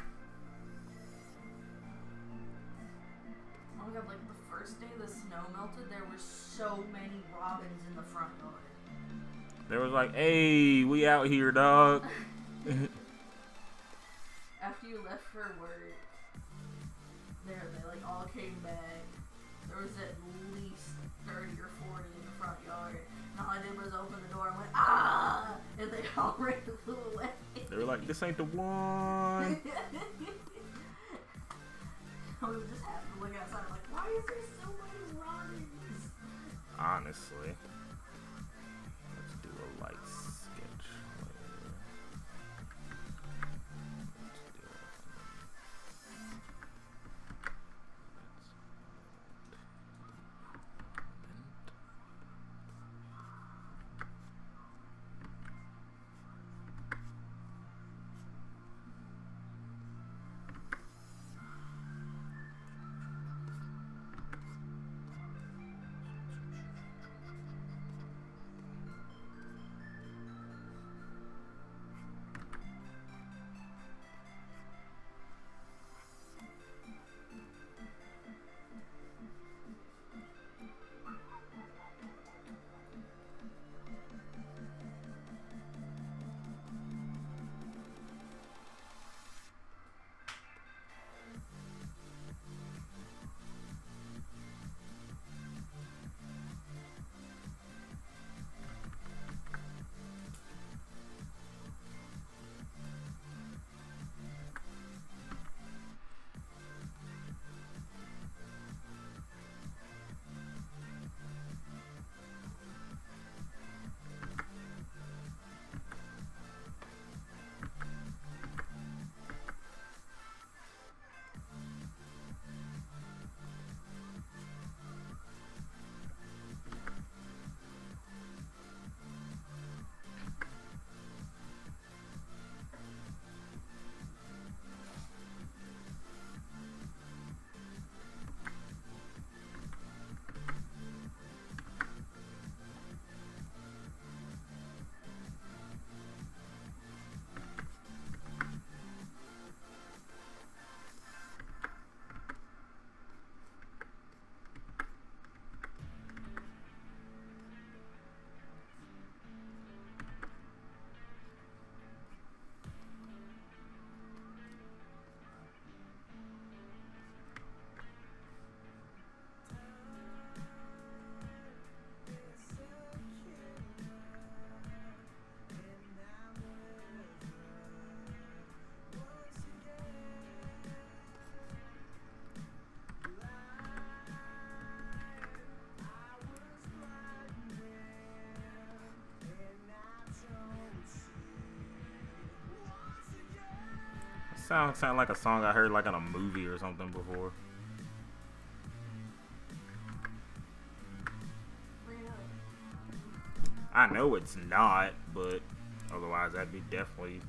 my god, like the first day the snow melted, there were so many robins in the front yard. There was like, hey, we out here, dog. After you left for work, they like all came back. There was at least 30 or 40 in the front yard. And all I did was open the door and went, ah! And they all ran flew away. They were like, this ain't the one. I was just happy to look outside. I'm like, why is there so many robins? Honestly. Let's do a light sketch layer. Sound like a song I heard like in a movie or something before. I know it's not, but otherwise that'd be definitely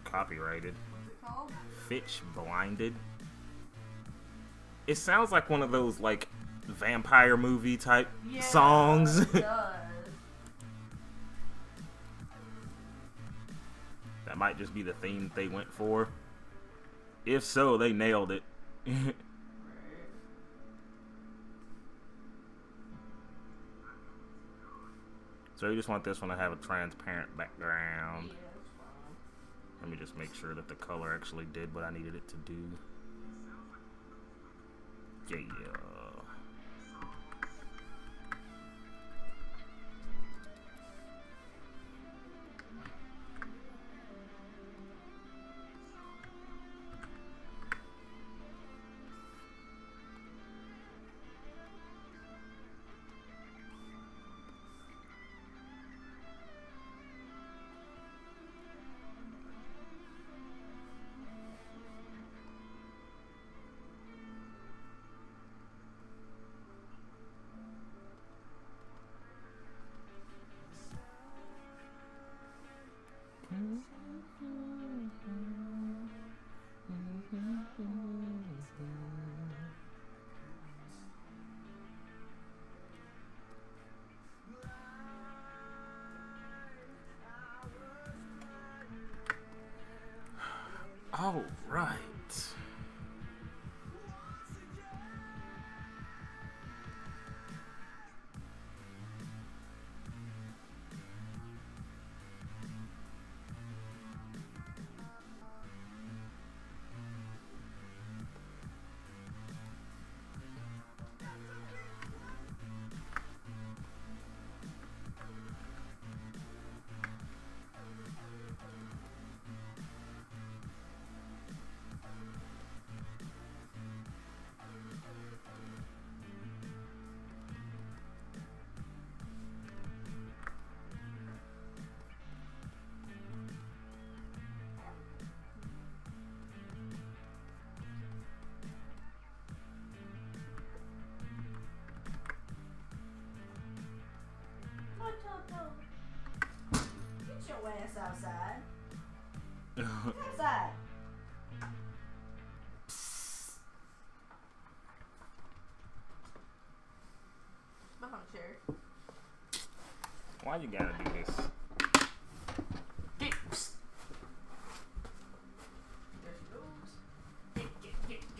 copyrighted. What's it called? Fitch Blinded. It sounds like one of those like vampire movie type songs. It does. That might just be the theme they went for. If so, they nailed it. So you just want this one to have a transparent background. Yeah, that's fine. Let me just make sure that the color actually did what I needed it to do. Yeah. All right. Get your ass outside. Outside. Behind the chair. Why you gotta do this? There she goes. Get.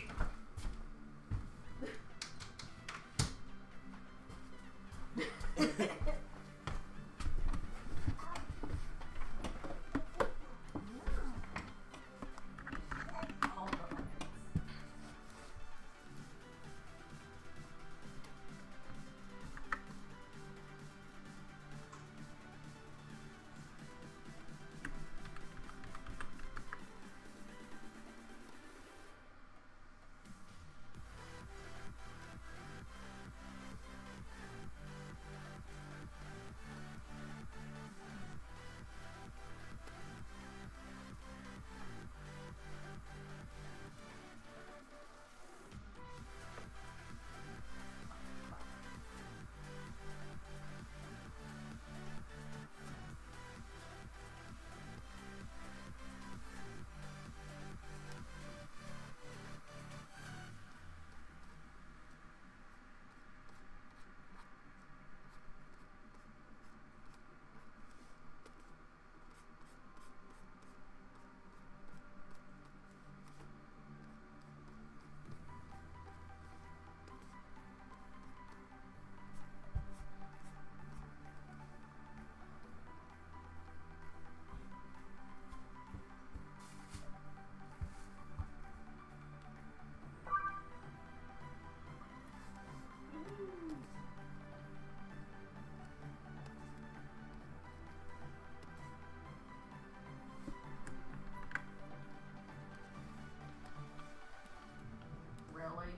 Really?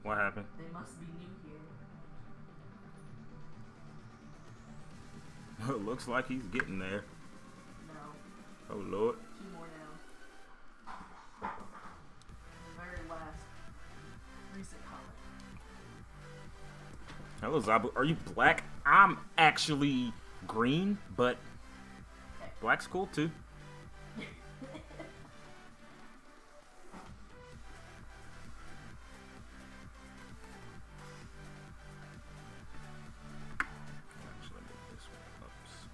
What happened? They must be new here. Looks like he's getting there. No. Oh Lord. 2 more now. Hello, Zabu. Are you black? I'm actually green, but black's cool too. Actually, move this one up some.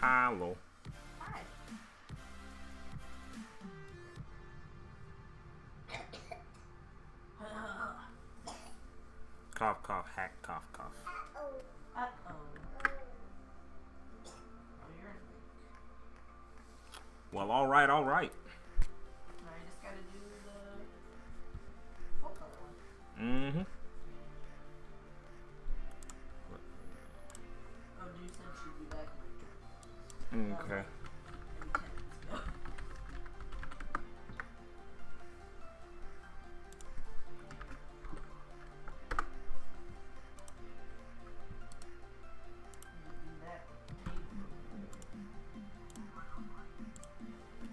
Hello. Hi. Cough, cough, hack, cough, cough. Uh-oh. Oh, you're in. Well, all right, all right. Now you just gotta do the full color one. Mm-hmm. Oh, you said she'd be back. Okay. Maybe 10 minutes ago.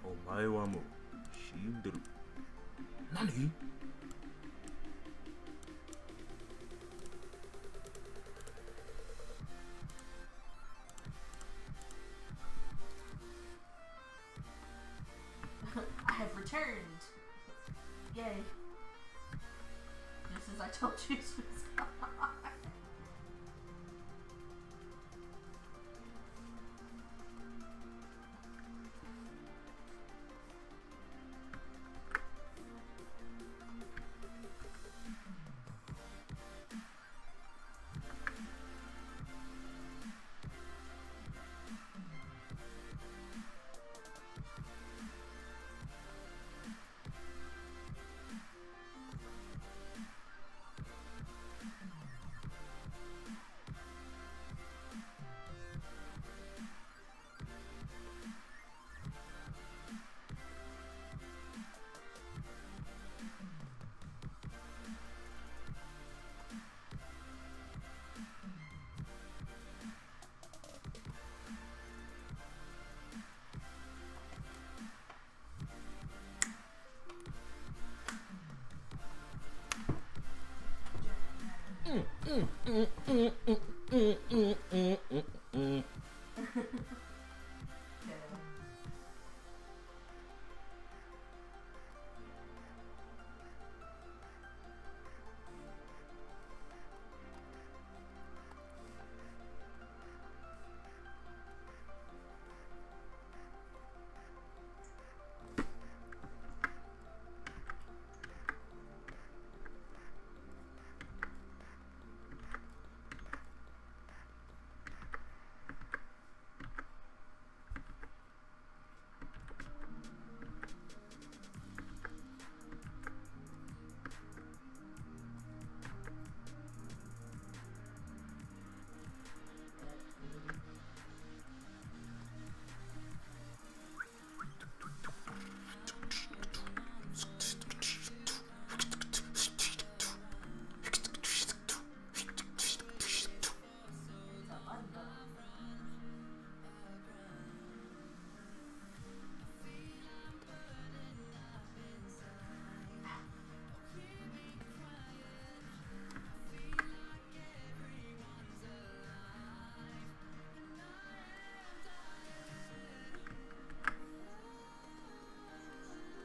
Omae wa mo shinderu. Nani? I have returned. Yay. Just as I told you to stop.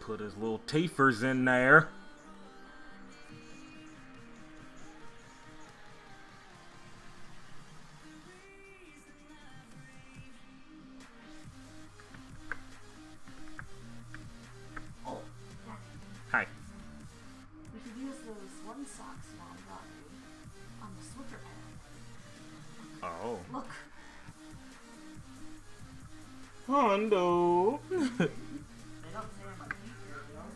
Put his little teethers in there. Oh, yeah. Hi. We could use those one socks Mom got you on the switcher pad. Oh. Look. Hondo. They don't say on my feet very well.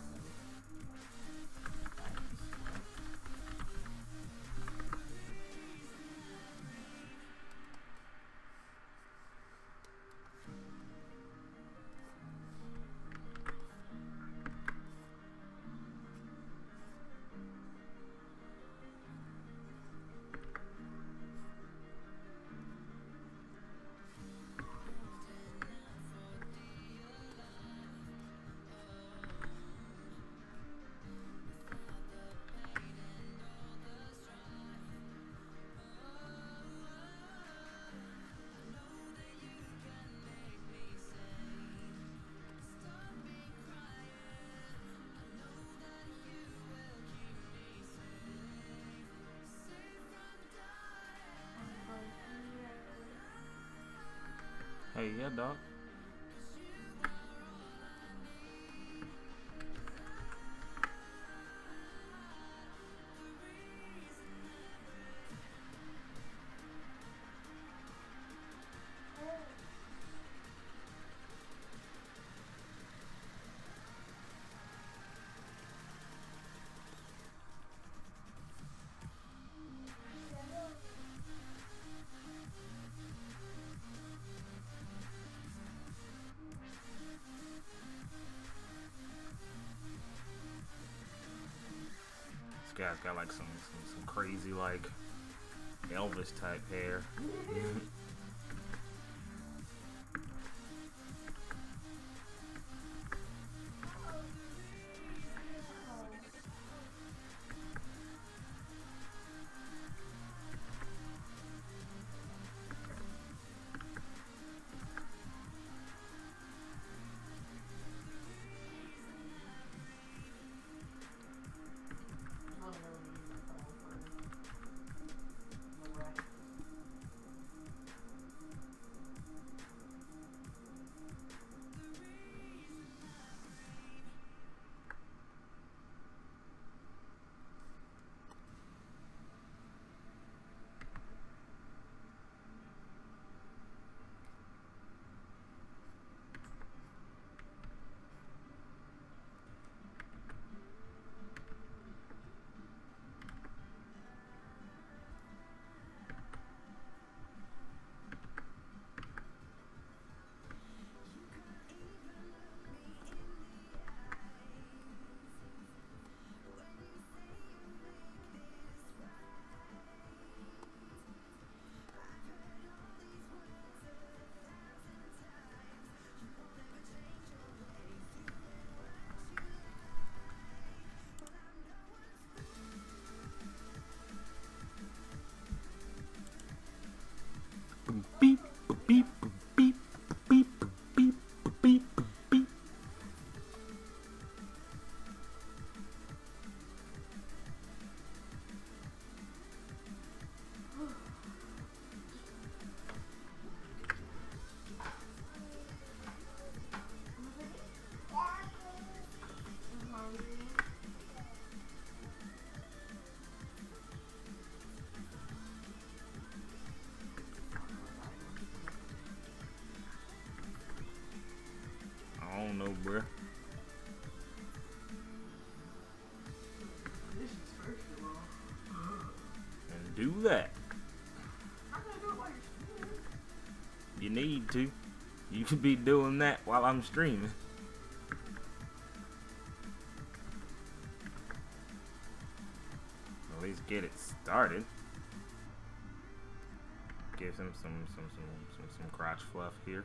Hey, yeah, dog. This guy's got like some crazy like Elvis type hair. Beep, beep, beep, beep, beep, beep, beep, beep. I don't know, bruh. And do that. You need to. You could be doing that while I'm streaming. At least get it started. Give him some crotch fluff here.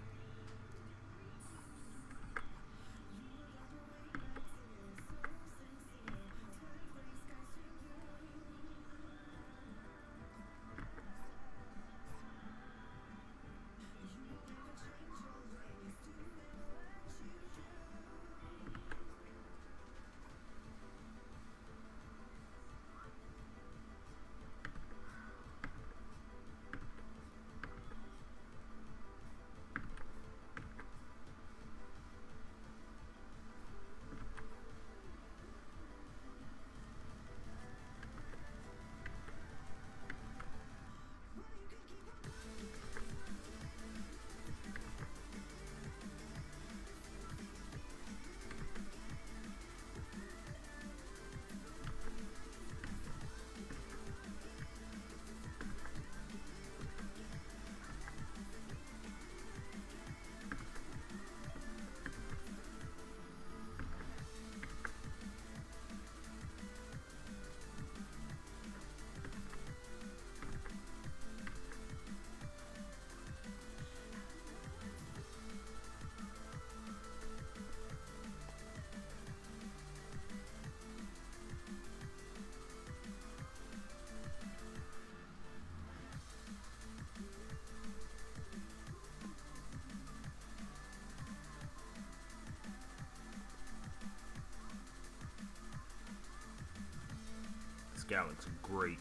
This guy looks great.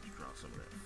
Let's draw some of that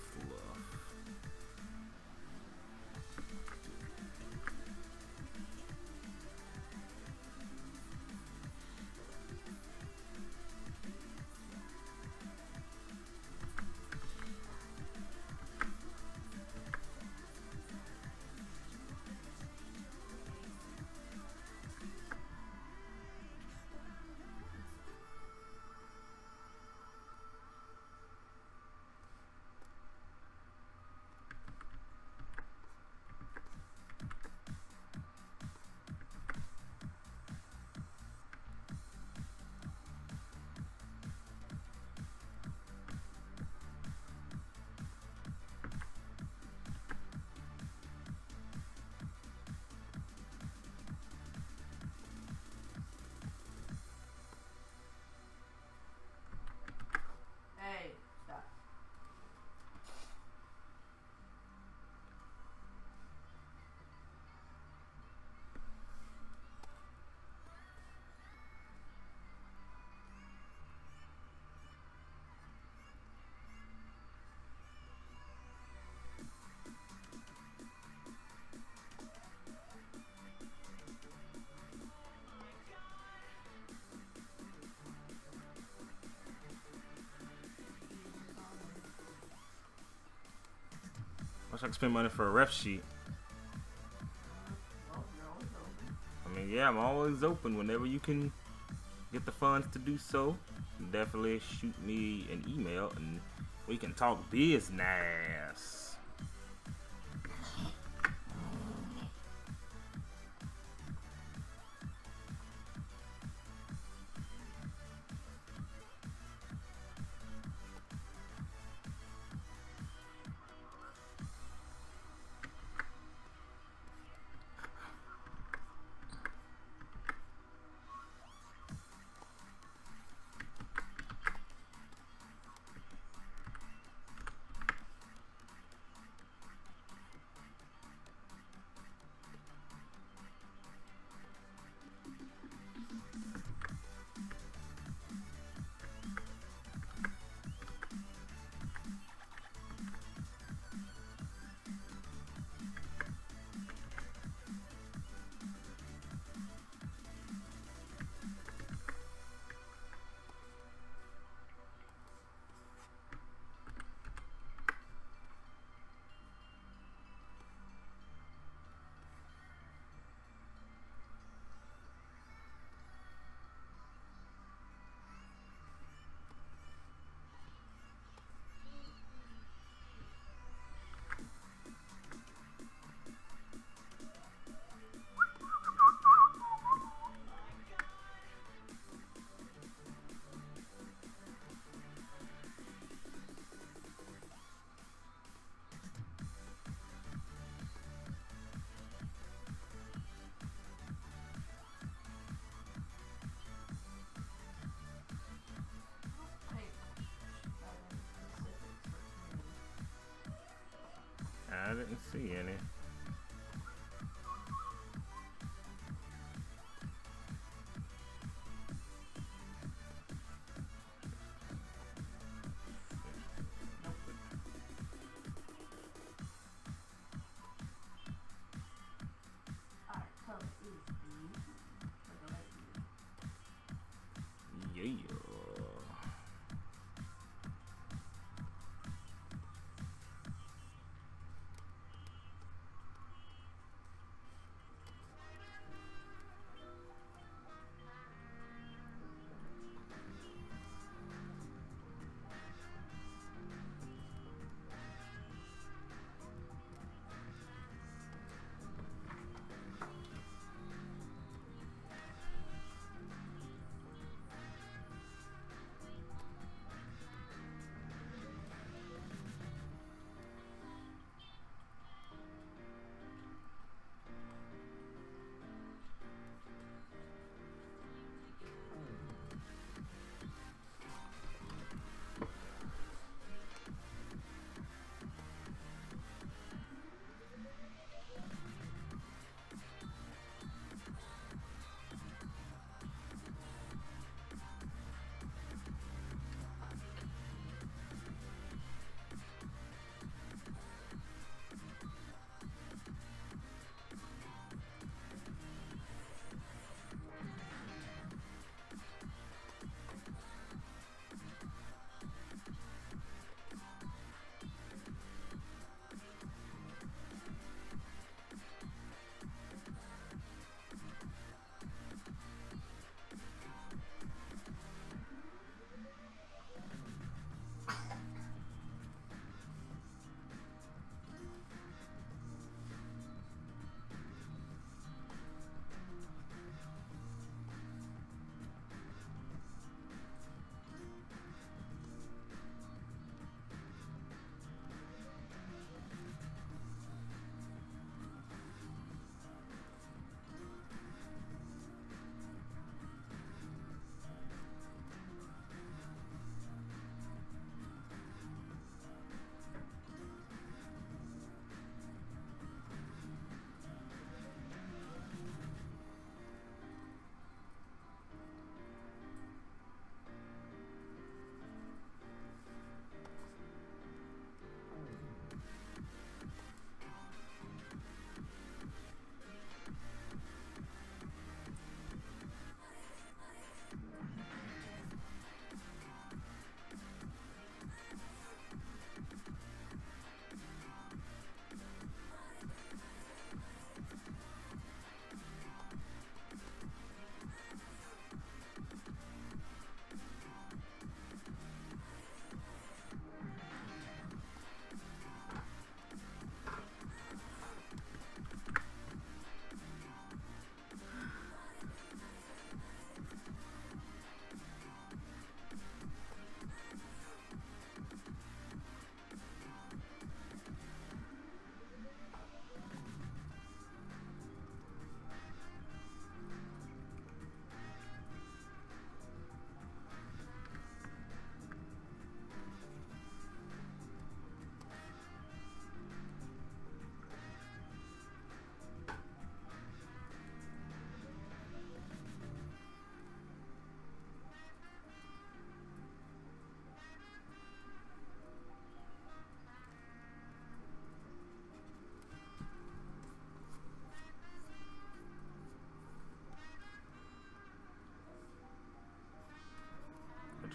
wish I could spend money for a ref sheet. Well, you're always open. I mean, yeah, I'm always open whenever you can get the funds to do so. Definitely shoot me an email and we can talk business. I didn't see any. Alright, color is blue. Like a light blue. Yeah.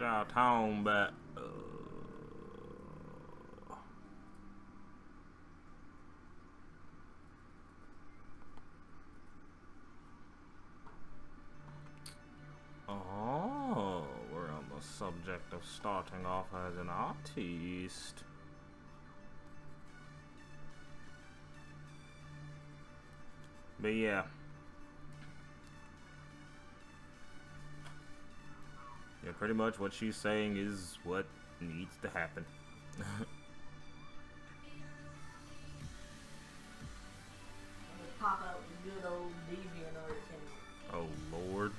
y'all talking about? Oh, we're on the subject of starting off as an artist. But yeah. Yeah, pretty much what she's saying is what needs to happen. Pop out the good old DeviantArt account. Oh Lord.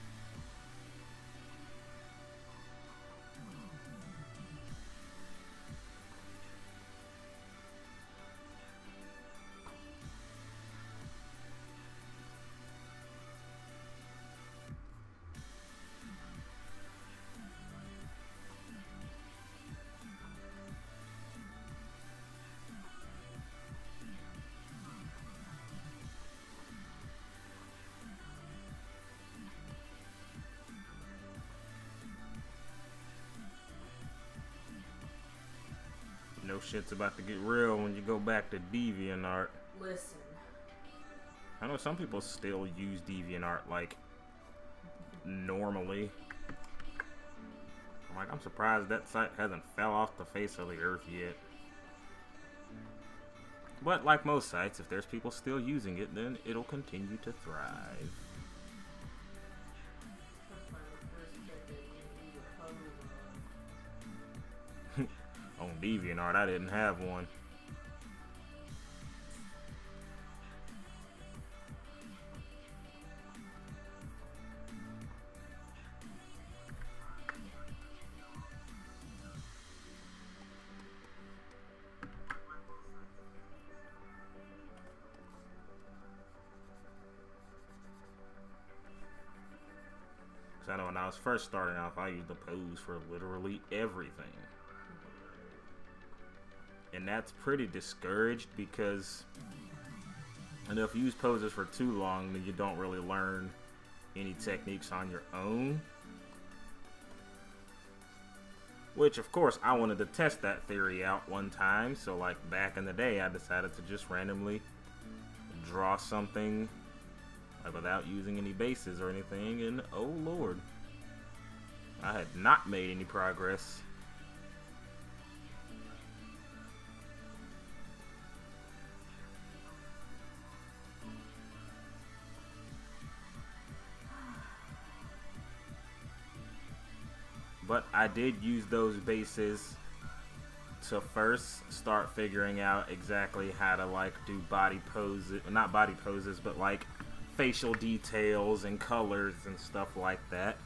No shit's about to get real when you go back to DeviantArt. Listen. I know some people still use DeviantArt like normally. I'm surprised that site hasn't fell off the face of the earth yet. But like most sites, if there's people still using it, then it'll continue to thrive. On DeviantArt, I didn't have one. Because I know when I was first starting off, I used the pose for literally everything. And that's pretty discouraged because, and if you use poses for too long, then you don't really learn any techniques on your own. Which, of course, I wanted to test that theory out one time. So, like, back in the day, I decided to just randomly draw something, like, without using any bases or anything. And, oh, Lord, I had not made any progress. But I did use those bases to first start figuring out exactly how to like do body poses, not body poses, but like facial details and colors and stuff like that.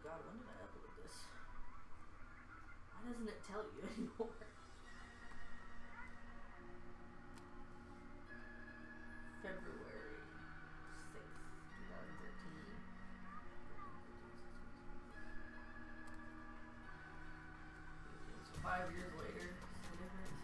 God, when did I upload this? Why doesn't it tell you anymore? February 6th, 2013. 5 years later, what's the difference?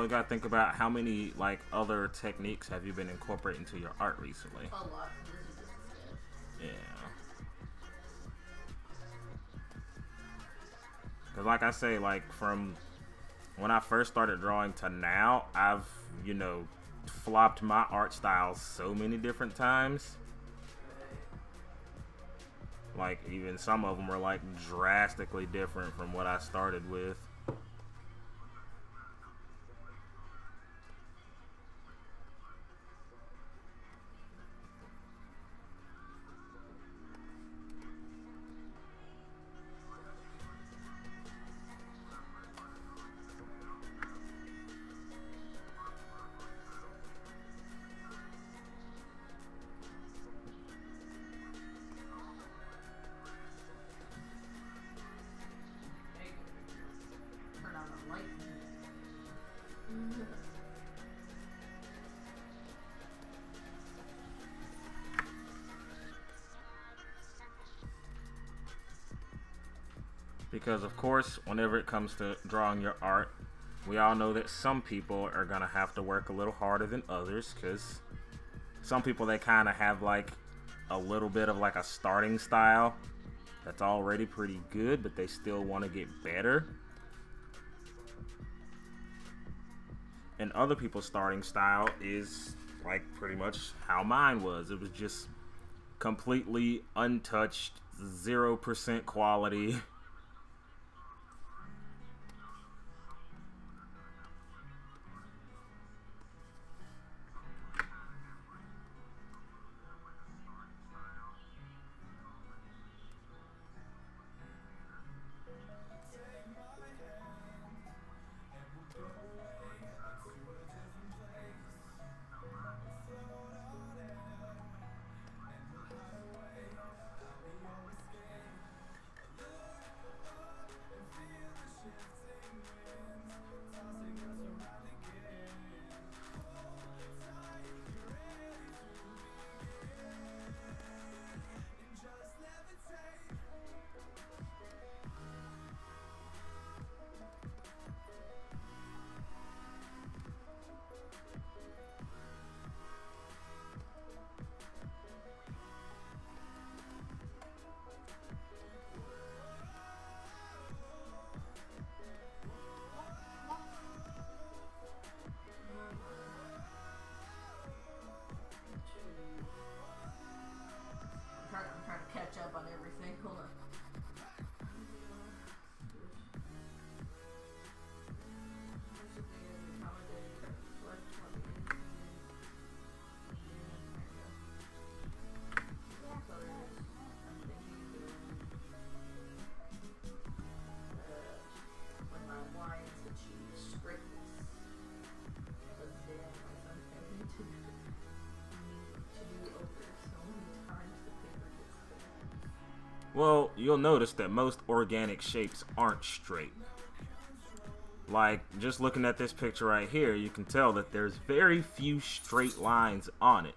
you gotta think about how many like other techniques have you been incorporating into your art recently. A lot. This is just a sketch. Yeah. Cause like I say, like from when I first started drawing to now, I've, you know, flopped my art styles so many different times. Like even some of them are like drastically different from what I started with. Turn on the light. Because of course, whenever it comes to drawing your art, we all know that some people are gonna have to work a little harder than others, because some people, they kind of have like a little bit of like a starting style that's already pretty good, but they still want to get better. And other people's starting style is like pretty much how mine was. It was just completely untouched, 0% quality. I'm trying to catch up on everything. Hold on. When my lines achieve strictness, but then I'm having to do over so many times the paper gets thin. Well, you'll notice that most organic shapes aren't straight. Like, just looking at this picture right here, you can tell that there's very few straight lines on it.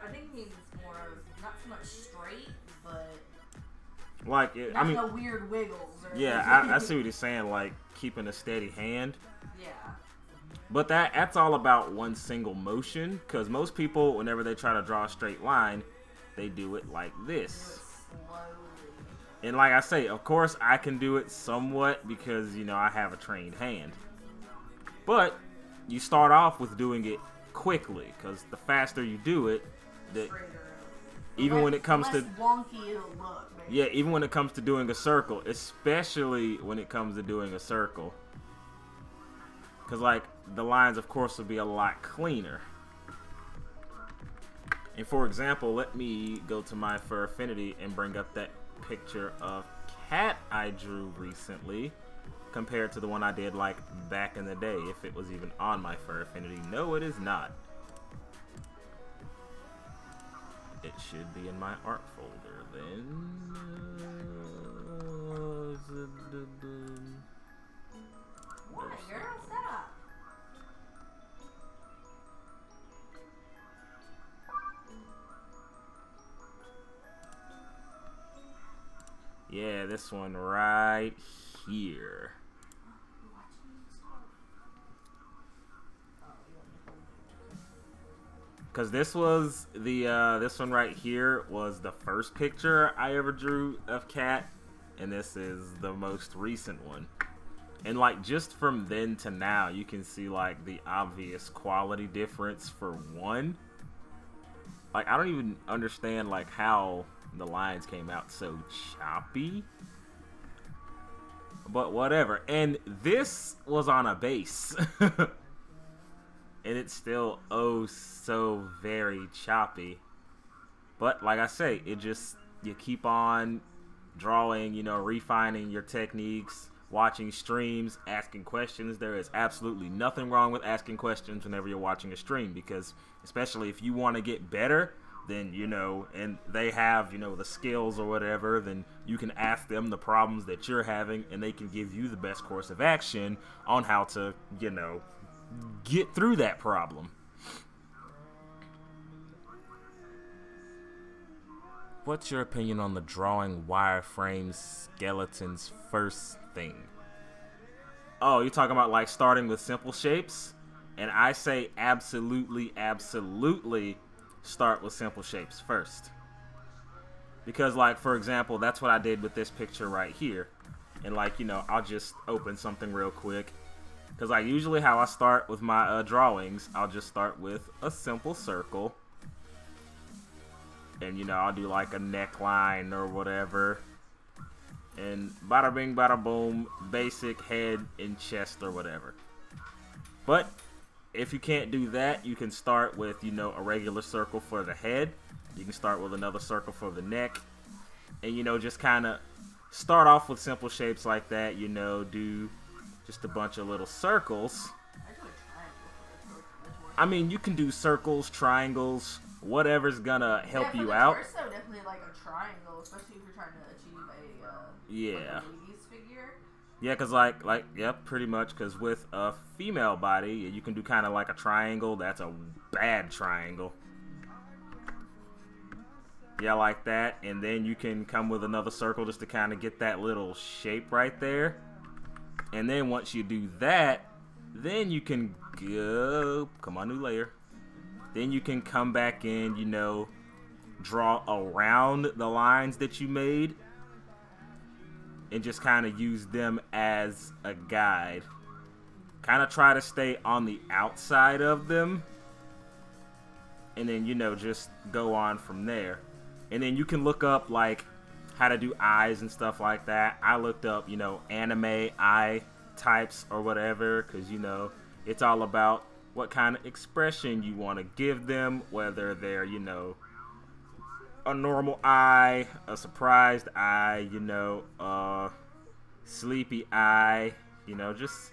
I think he means more of not so much straight, but Like, not I mean, no weird wiggles. Or yeah, I see what he's saying, like, keeping a steady hand. Yeah. But that's all about one single motion, because most people, whenever they try to draw a straight line, they do it like this. Slowly. And like I say, of course, I can do it somewhat because, you know, I have a trained hand. But you start off with doing it quickly, because the faster you do it, even when it comes to wonky it'll look. Basically. yeah, even when it comes to doing a circle, especially when it comes to doing a circle, because like the lines, of course, will be a lot cleaner. And for example, let me go to my Furfinity and bring up that picture of cat I drew recently compared to the one I did like back in the day, if it was even on my Furfinity. No, it is not. It should be in my art folder then. What, girl? Stop. Yeah, this one right here. Because this was the, this one right here was the first picture I ever drew of Cat. And this is the most recent one. And like just from then to now, you can see like the obvious quality difference for one. Like I don't even understand like how the lines came out so choppy. But whatever. And this was on a base. And it's still oh so very choppy. But like I say, it just, you keep on drawing, you know, refining your techniques, watching streams, asking questions. There is absolutely nothing wrong with asking questions whenever you're watching a stream, because especially if you want to get better, then, you know, and they have, you know, the skills or whatever, then you can ask them the problems that you're having and they can give you the best course of action on how to, you know, get through that problem. What's your opinion on the drawing wireframe skeletons first thing? Oh, you're talking about like starting with simple shapes? And I say absolutely, absolutely start with simple shapes first. Because like, for example, that's what I did with this picture right here. And like, you know, I'll just open something real quick. Because like usually how I start with my drawings, I'll just start with a simple circle. And you know, I'll do like a neckline or whatever. And bada bing, bada boom, basic head and chest or whatever. But if you can't do that, you can start with, you know, a regular circle for the head. You can start with another circle for the neck. And, you know, just kind of start off with simple shapes like that. You know, do just a bunch of little circles. I mean, you can do circles, triangles, whatever's gonna help you out. Torso, definitely like a triangle, especially if you're trying to achieve a yeah. like a lady's figure. Yeah, cause like yeah, pretty much. Cause with a female body, you can do kind of like a triangle. That's a bad triangle. Yeah, like that, and then you can come with another circle just to kind of get that little shape right there. And then once you do that, then you can go, come on, new layer. Then you can come back in, you know, draw around the lines that you made and just kind of use them as a guide. Kind of try to stay on the outside of them. And then, you know, just go on from there. And then you can look up, like, how to do eyes and stuff like that. I looked up, you know, anime eye types or whatever, because, you know, it's all about what kind of expression you want to give them, whether they're, you know, a normal eye, a surprised eye, you know, sleepy eye, you know, just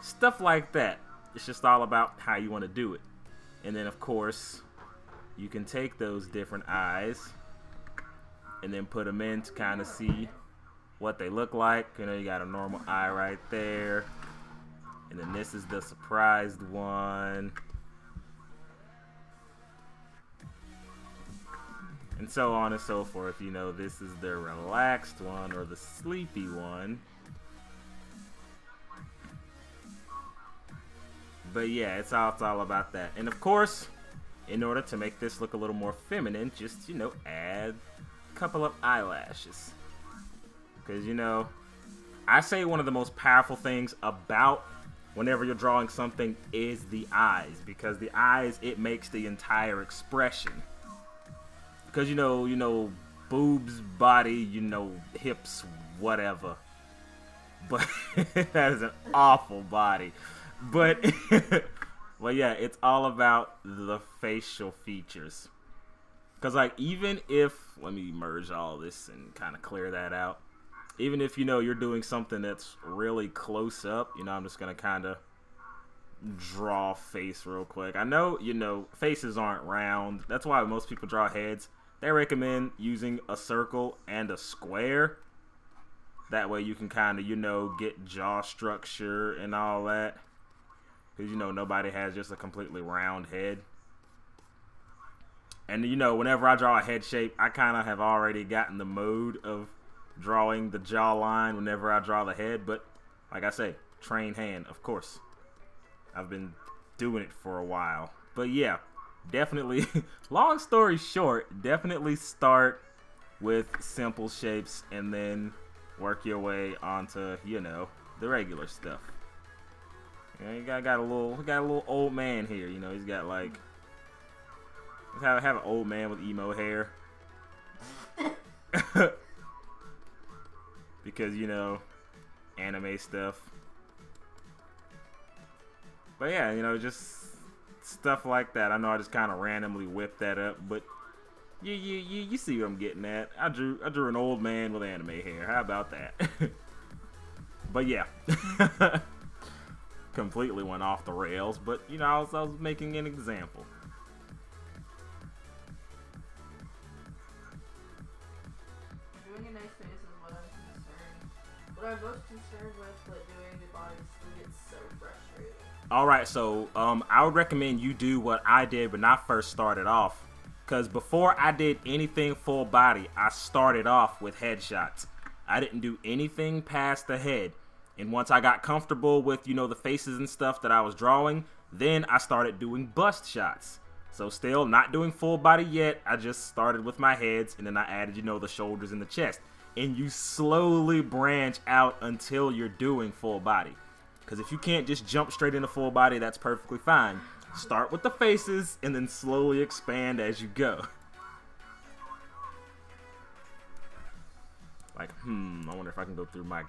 stuff like that. It's just all about how you want to do it. And then, of course, you can take those different eyes and then put them in to kind of see what they look like. You know, you got a normal eye right there. And then this is the surprised one. And so on and so forth. You know, this is the relaxed one or the sleepy one. But yeah, it's all about that. And of course, in order to make this look a little more feminine, just, you know, add a couple of eyelashes. Because, you know, I say one of the most powerful things about whenever you're drawing something is the eyes, because the eyes, it makes the entire expression. Because, you know, boobs, body, you know, hips, whatever. But that is an awful body. But, well, yeah, it's all about the facial features. Because, like, even if, let me merge all this and kind of clear that out. Even if, you know, you're doing something that's really close up, you know, I'm just going to kind of draw face real quick. I know, you know, faces aren't round. That's why most people draw heads. They recommend using a circle and a square. That way you can kind of, you know, get jaw structure and all that. Because, you know, nobody has just a completely round head. And, you know, whenever I draw a head shape, I kind of have already gotten the mode of drawing the jawline whenever I draw the head. But like I say, trained hand, of course. I've been doing it for a while. But yeah, definitely, long story short, definitely start with simple shapes and then work your way onto, you know, the regular stuff. You know, you got a little old man here. You know, he's got like, have an old man with emo hair. Because, you know, anime stuff. But yeah, you know, just stuff like that. I know I just kind of randomly whipped that up, but you see what I'm getting at. I drew an old man with anime hair. How about that? But yeah, completely went off the rails. But you know, I was making an example. Doing a nice face is what I'm concerned. What I'm most concerned with, but doing the body still gets so frustrating. All right, so I would recommend you do what I did when I first started off. Because before I did anything full body, I started off with headshots. I didn't do anything past the head. And once I got comfortable with, you know, the faces and stuff that I was drawing, then I started doing bust shots. So still not doing full body yet. I just started with my heads, and then I added, you know, the shoulders and the chest. And you slowly branch out until you're doing full body. Because if you can't just jump straight into full body, that's perfectly fine. Start with the faces and then slowly expand as you go. Like, I wonder if I can go through my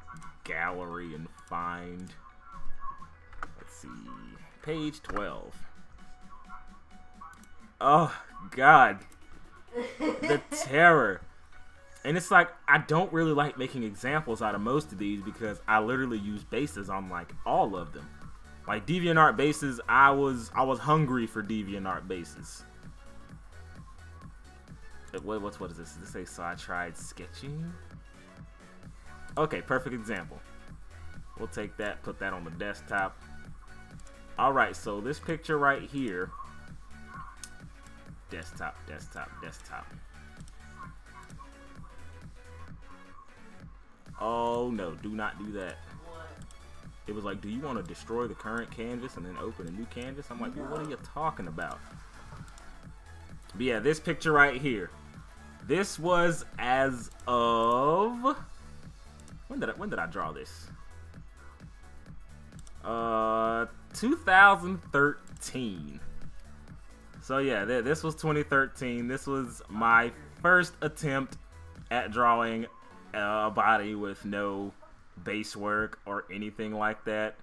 gallery and find, let's see, page 12. Oh, God. The terror. And it's like, I don't really like making examples out of most of these because I literally use bases on like all of them. Like DeviantArt bases, I was hungry for DeviantArt bases. What is this? Does this say, so I tried sketching? Okay, perfect example. We'll take that, put that on the desktop. Alright, so this picture right here. Desktop. Oh no, do not do that. What? It was like, do you want to destroy the current canvas and then open a new canvas? I'm like, well, what are you talking about? But yeah, this picture right here. This was as of, when did I draw this? 2013. So yeah, this was 2013. This was my first attempt at drawing a body with no base work or anything like that.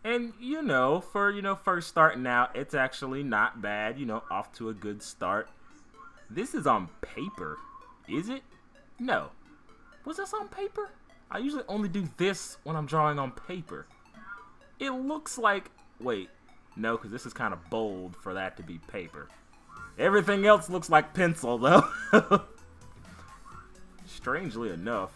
And you know, for first starting out, it's actually not bad, you know, off to a good start. This is on paper. Is it? No. Was this on paper? I usually only do this when I'm drawing on paper. It looks like, wait, no, because this is kind of bold for that to be paper. Everything else looks like pencil though. Strangely enough,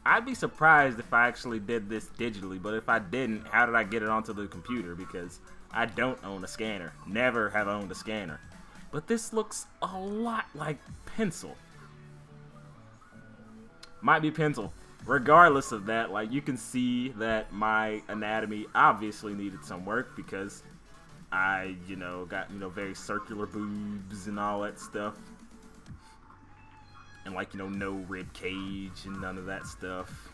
I'd be surprised if I actually did this digitally, but if I didn't, how did I get it onto the computer? Because I don't own a scanner. Never have owned a scanner. But this looks a lot like pencil. Might be pencil. Regardless of that, like, you can see that my anatomy obviously needed some work because I, got, very circular boobs and all that stuff. And like, no rib cage and none of that stuff.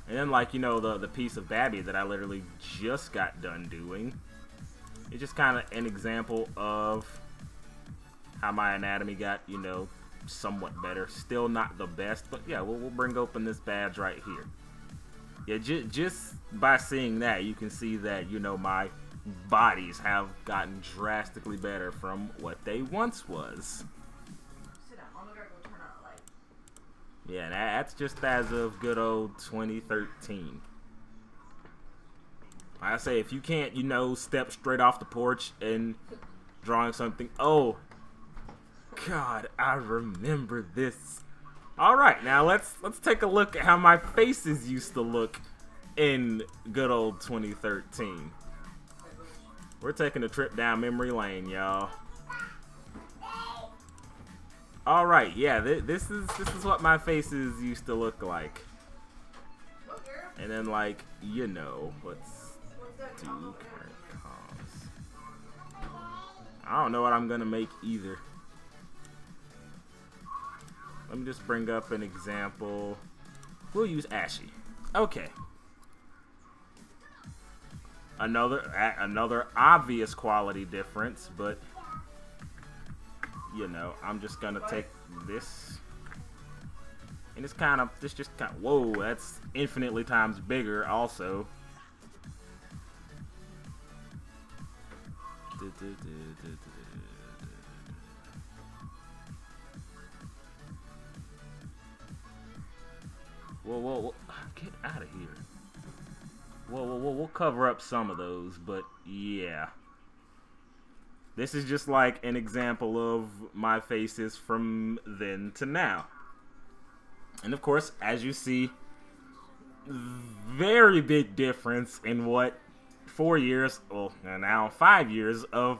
And then like, the piece of Babby that I literally just got done doing. It's just kind of an example of how my anatomy got, somewhat better. Still not the best, but yeah, we'll bring open this badge right here. Yeah, just by seeing that, you can see that, my bodies have gotten drastically better from what they once was. Yeah, that's just as of good old 2013. Like I say, if you can't, step straight off the porch and drawing something. Oh, God, I remember this. All right, now let's take a look at how my faces used to look in good old 2013. We're taking a trip down memory lane, y'all. All right, yeah, this is what my faces used to look like. And then, like, let's do current comms. I don't know what I'm gonna make either. Let me just bring up an example. We'll use Ashy. Okay. Another obvious quality difference, but you know, I'm just gonna take this, and it's kind of whoa, that's infinitely times bigger also. Whoa, get out of here. Whoa, we'll cover up some of those, but yeah. This is just like an example of my faces from then to now. And of course, as you see, very big difference in what 4 years, well, now 5 years of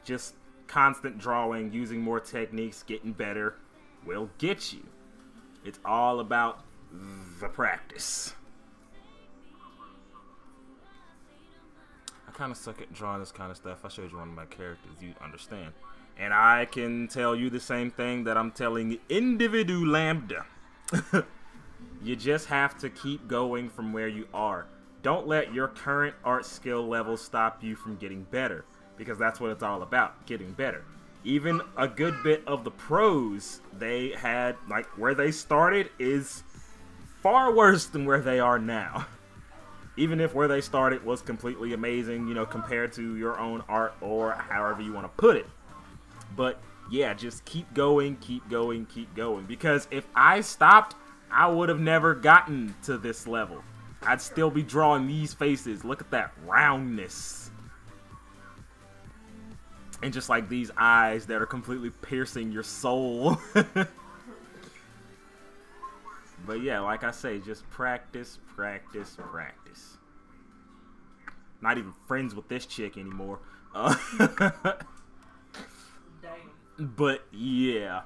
just constant drawing, using more techniques, getting better, will get you. It's all about the practice. I kind of suck at drawing this kind of stuff. I showed you one of my characters, you understand. And I can tell you the same thing that I'm telling Individu Lambda. You just have to keep going from where you are. Don't let your current art skill level stop you from getting better, because that's what it's all about, getting better. Even a good bit of the pros they had, like where they started, is far worse than where they are now. Even if where they started was completely amazing, you know, compared to your own art or however you want to put it. But yeah, just keep going, keep going, keep going. Because if I stopped, I would have never gotten to this level. I'd still be drawing these faces. Look at that roundness. And just like these eyes that are completely piercing your soul. But yeah, like I say, just practice, practice, practice. Not even friends with this chick anymore. But yeah.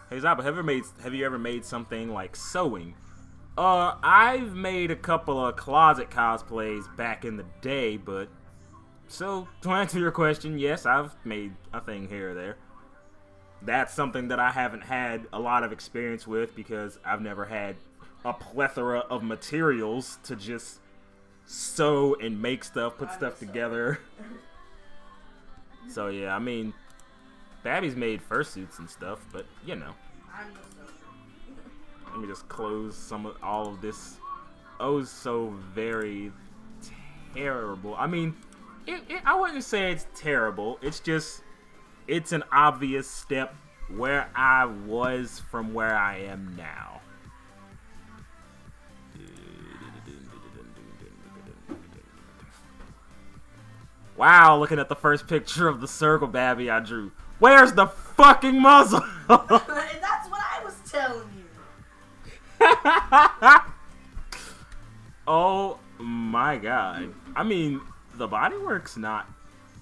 Hey Zaba, have you ever made something like sewing? I've made a couple of closet cosplays back in the day, but so to answer your question, yes, I've made a thing here or there. That's something that I haven't had a lot of experience with because I've never had a plethora of materials to just sew and make stuff, put stuff together. So yeah, I mean, Babby's made fursuits and stuff, but you know. Let me just close all of this. Oh, so very terrible. I mean, I wouldn't say it's terrible. It's just, it's an obvious step where I was from where I am now. Wow, looking at the first picture of the circle Babby I drew. Where's the fucking muzzle? That's what I was telling you. Oh my god. I mean, the bodywork's not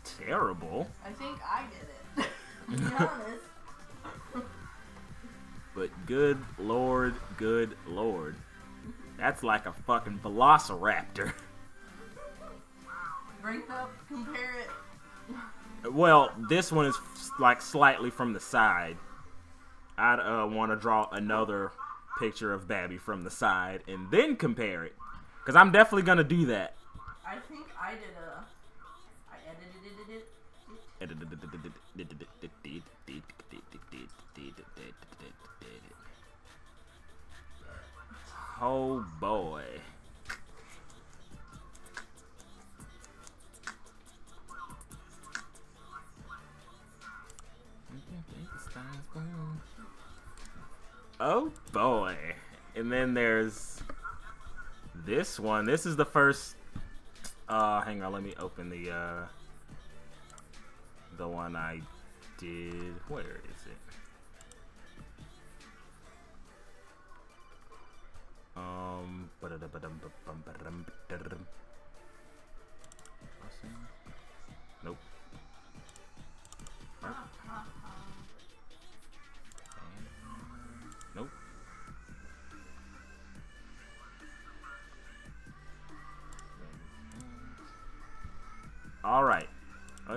terrible. I think I did it. To be honest. But good lord. That's like a fucking velociraptor. Bring up, compare it. Well, this one is like slightly from the side. I'd want to draw another picture of Babby from the side and then compare it. Because I'm definitely going to do that. I think I did I edited it. Oh boy. Oh boy. And then there's this one. This is the first hang on, let me open the one I did. Where is it? Nope. Nope.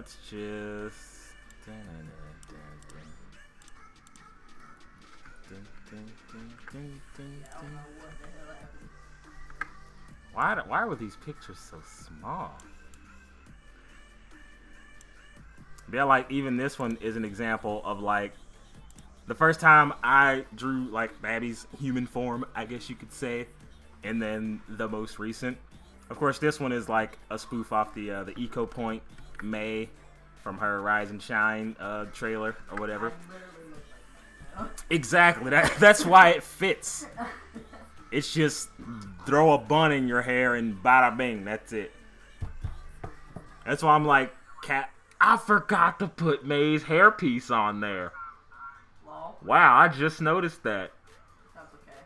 let's just. Why were these pictures so small? Yeah, like even this one is an example of like the first time I drew like Babby's human form, I guess you could say, and then the most recent. Of course, this one is like a spoof off the Eco Point May from her Rise and Shine trailer or whatever. Exactly. That's why it fits. It's just throw a bun in your hair and bada bing. That's it. That's why I'm like, Cat. I forgot to put May's hairpiece on there. Lol. Wow, I just noticed that. That's okay.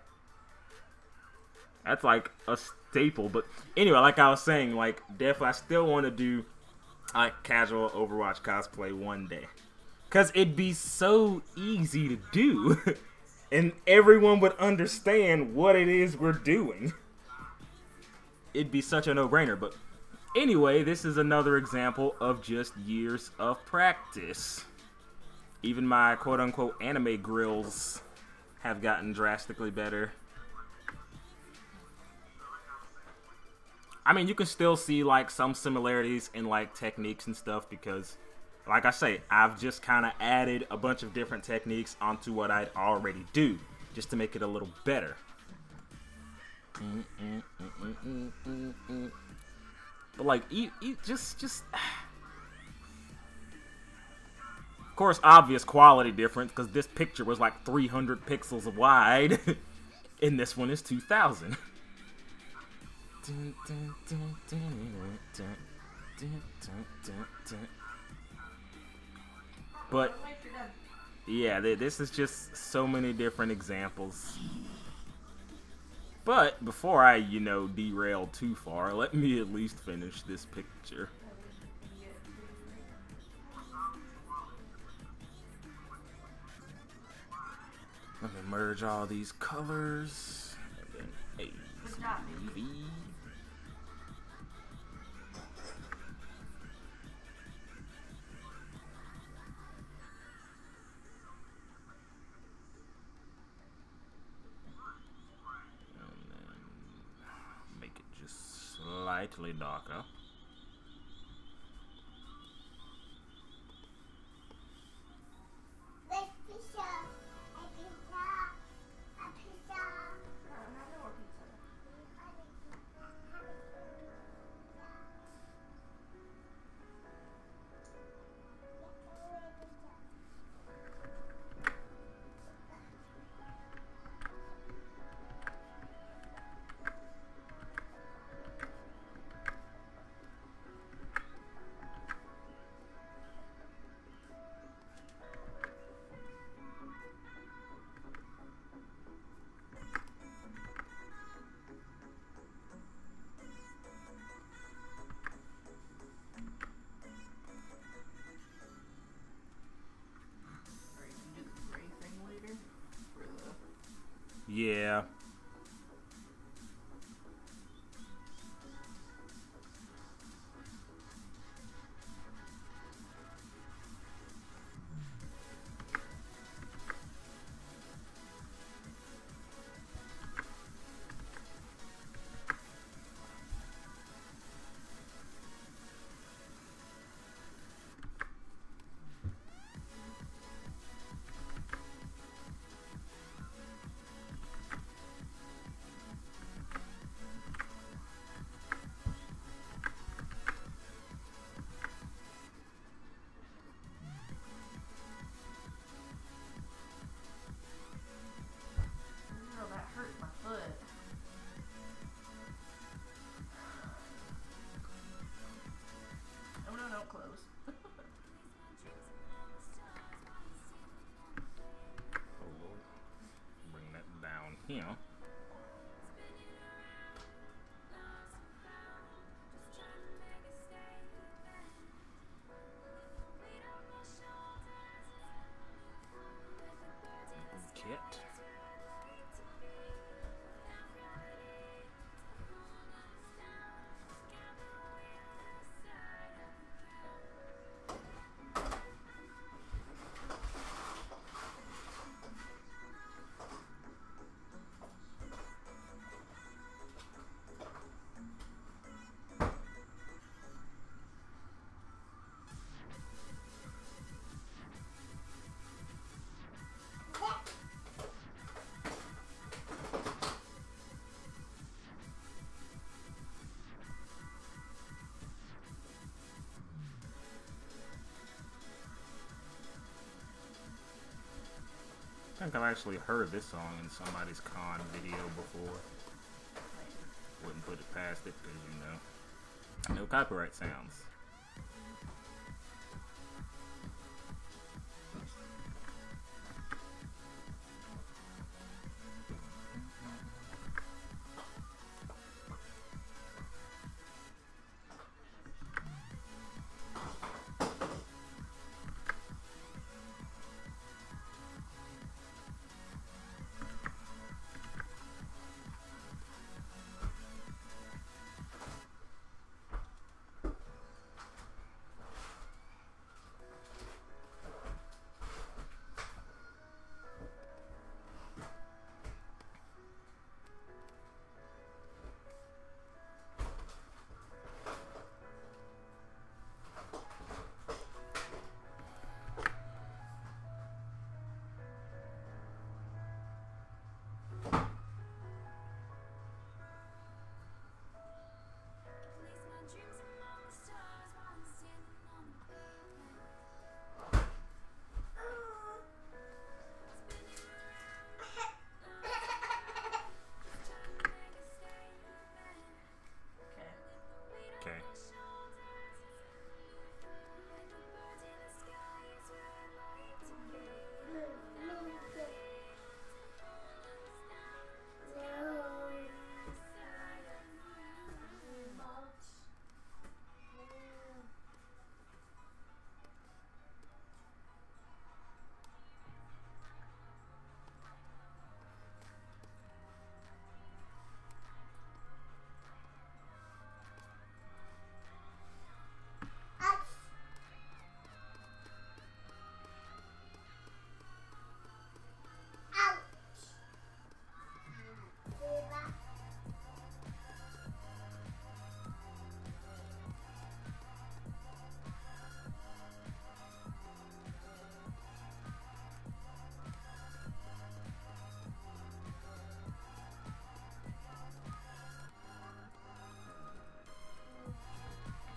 That's like a staple. But anyway, like I was saying, like definitely I still want to do like casual Overwatch cosplay one day. Because it'd be so easy to do. And everyone would understand what it is we're doing. It'd be such a no-brainer. But anyway, this is another example of just years of practice. Even my quote-unquote anime grills have gotten drastically better. I mean, you can still see like some similarities in like techniques and stuff because, like I say, I've just kind of added a bunch of different techniques onto what I'd already do just to make it a little better. But like, just of course, obvious quality difference because this picture was like 300 pixels wide, and this one is 2,000. But yeah, this is just so many different examples. But before I, derail too far, let me at least finish this picture. Let me merge all these colors. And then A, V. Slightly darker. Yeah. You know. Kit. think I've actually heard this song in somebody's con video before. Wouldn't put it past it because, you know, no copyright sounds. Okay.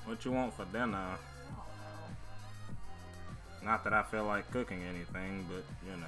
What you want for dinner? Not that I feel like cooking anything, but you know.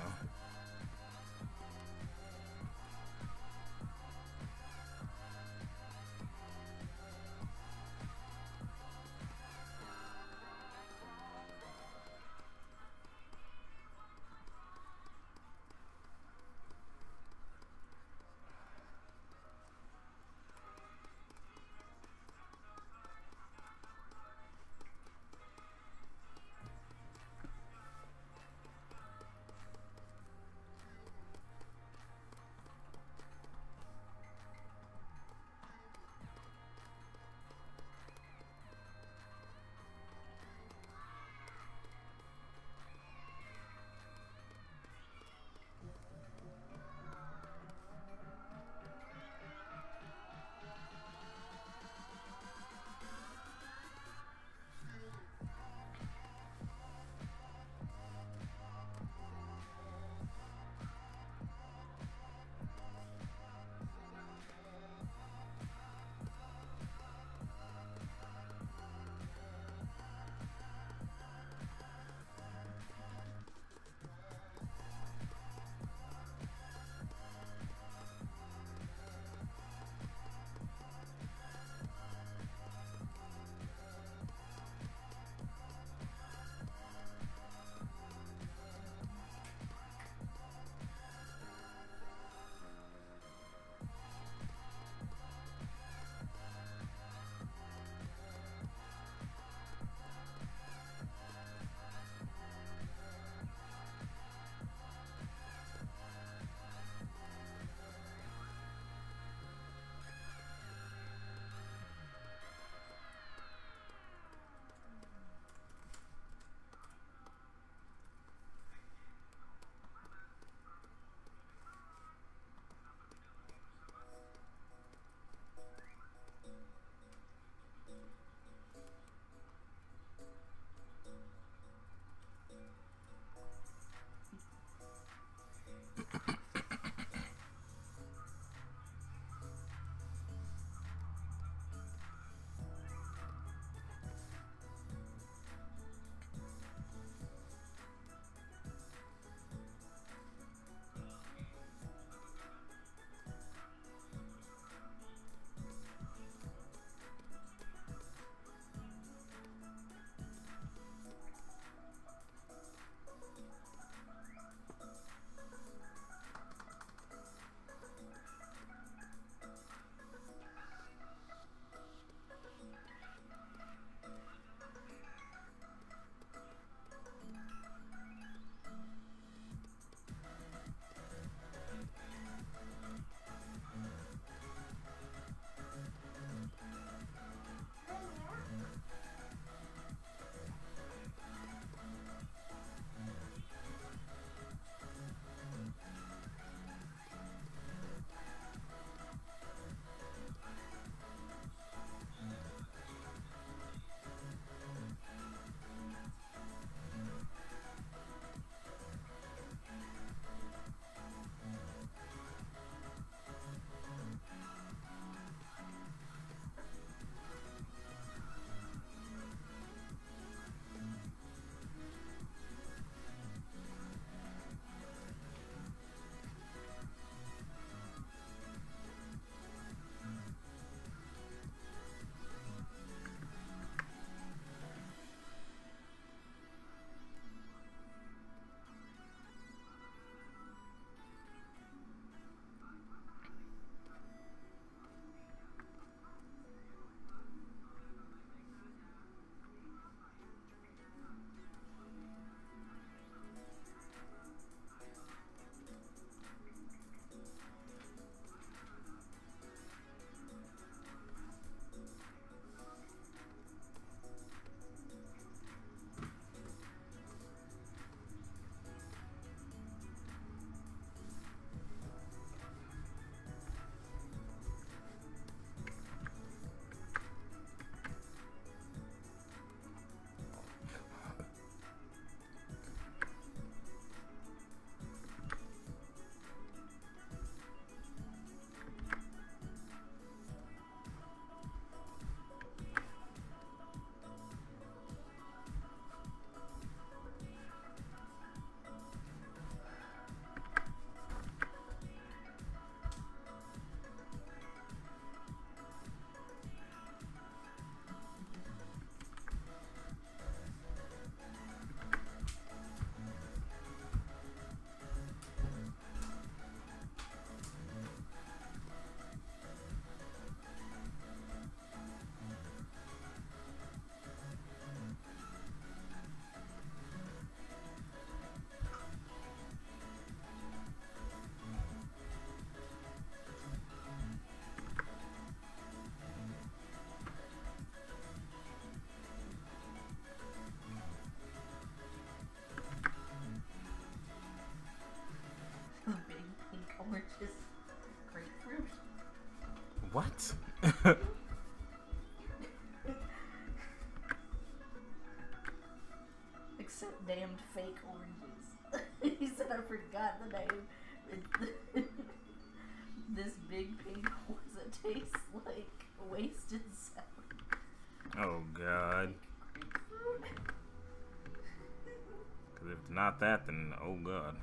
What? Except damned fake oranges. He said I forgot the name. This big pink ones that taste like wasted sour. Oh god. Because if it's not that, then oh god.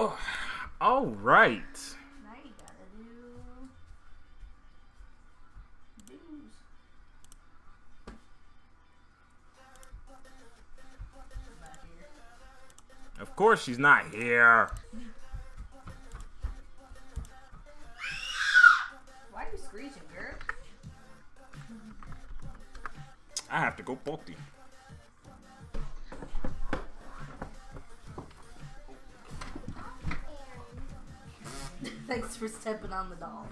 Oh, all right. Now you gotta do dues. Not here. Of course she's not here. Why are you screeching, girl? I have to go potty. Thanks for stepping on the doll.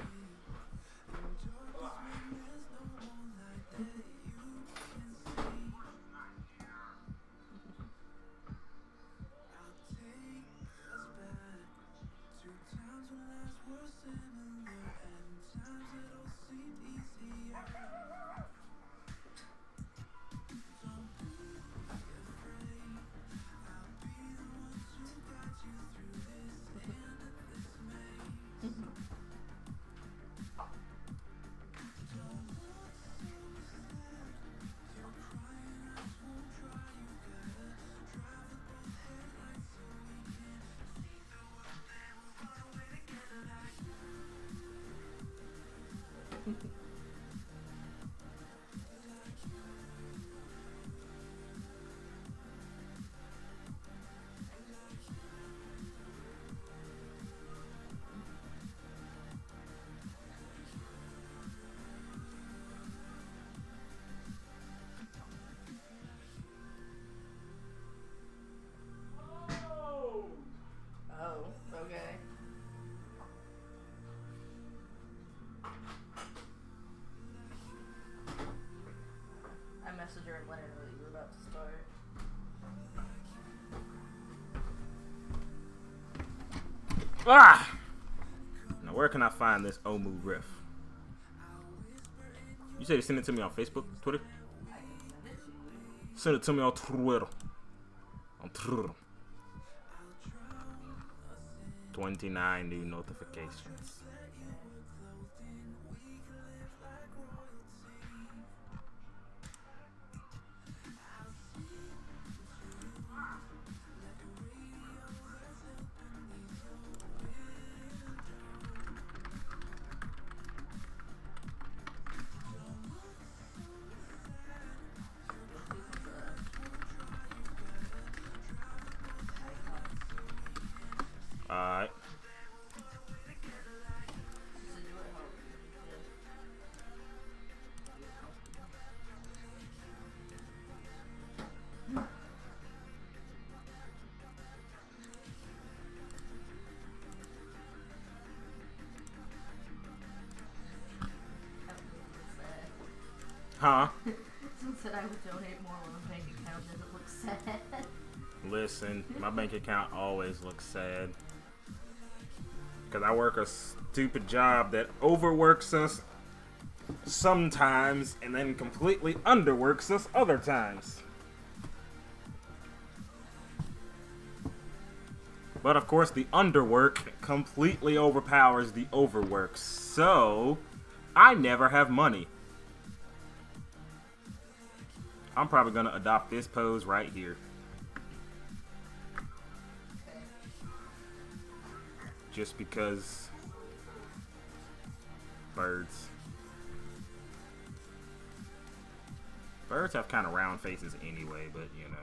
messenger and let her know that you were about to start. Ah! Now where can I find this Omu riff? You said you sent it to me on Facebook, Twitter? I can send it to you. Send it to me on Twitter. On Twitter. 29 new notifications. Alright. Huh? Someone said I would donate more when my bank account doesn't look sad. Listen, my bank account always looks sad. Because I work a stupid job that overworks us sometimes and then completely underworks us other times. But of course, the underwork completely overpowers the overwork. So, I never have money. I'm probably going to adopt this pose right here. Just because birds. Birds have kind of round faces anyway, but you know.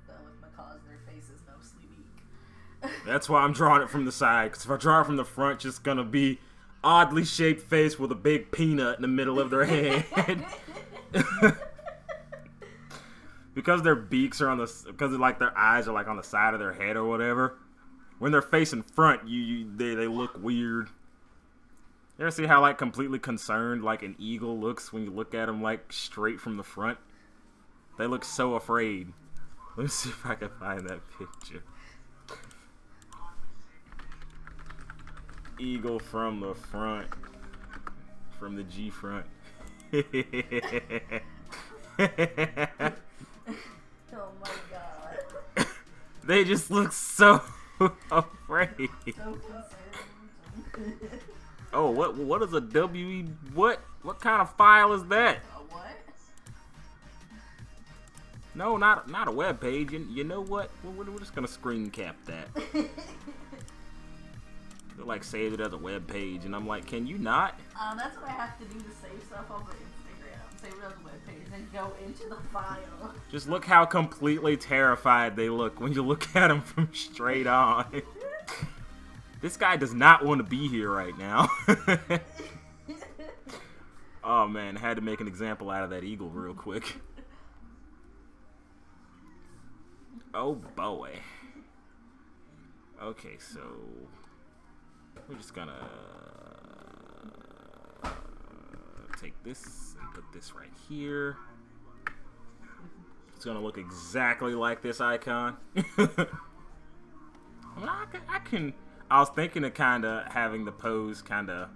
But with macaws, their face is mostly weak. That's why I'm drawing it from the side. Because if I draw it from the front, it's gonna be oddly shaped face with a big peanut in the middle of their head. Because their beaks are on the, because like their eyes are like on the side of their head or whatever. When they're facing front, they look weird. You ever see how like completely concerned like an eagle looks when you look at them like straight from the front? They look so afraid. Let me see if I can find that picture. Eagle from the front. From the G front. Oh my god. They just look so afraid. So concerned. Oh, what is a WE? What kind of file is that? A what? No, not a web page. You know what? We're just gonna screen cap that. They like saved it as a web page, and I'm like, can you not? That's what I have to do to save stuff over Instagram. Save it as a web page and go into the file. Just look how completely terrified they look when you look at them from straight on. This guy does not want to be here right now. Oh man, I had to make an example out of that eagle real quick. Oh boy. Okay, so we're just gonna take this and put this right here. It's gonna look exactly like this icon. I was thinking of kind of having the pose kind of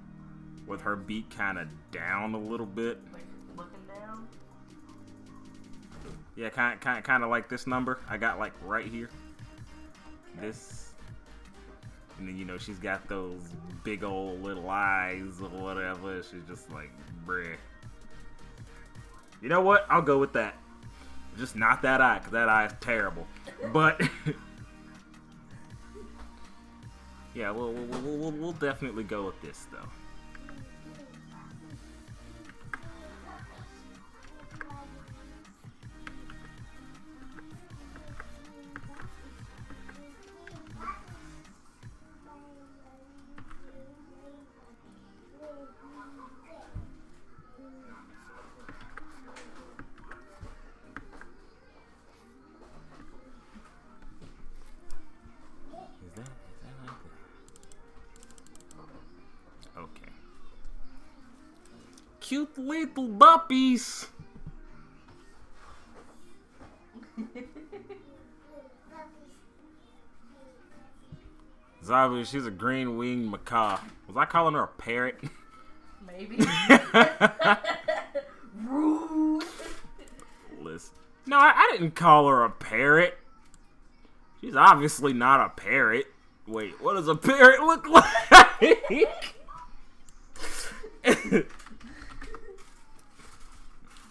with her beak kind of down a little bit. Like looking down. Yeah, kind of like this number I got like right here. This, and then you know she's got those big old little eyes or whatever. She's just like, bruh. You know what? I'll go with that. Just not that eye, because that eye is terrible. But yeah, we'll definitely go with this though. cute little puppies. Zabu, she's a green-winged macaw. Was I calling her a parrot? Maybe. Rude. Listen. No, I didn't call her a parrot. She's obviously not a parrot. Wait, what does a parrot look like?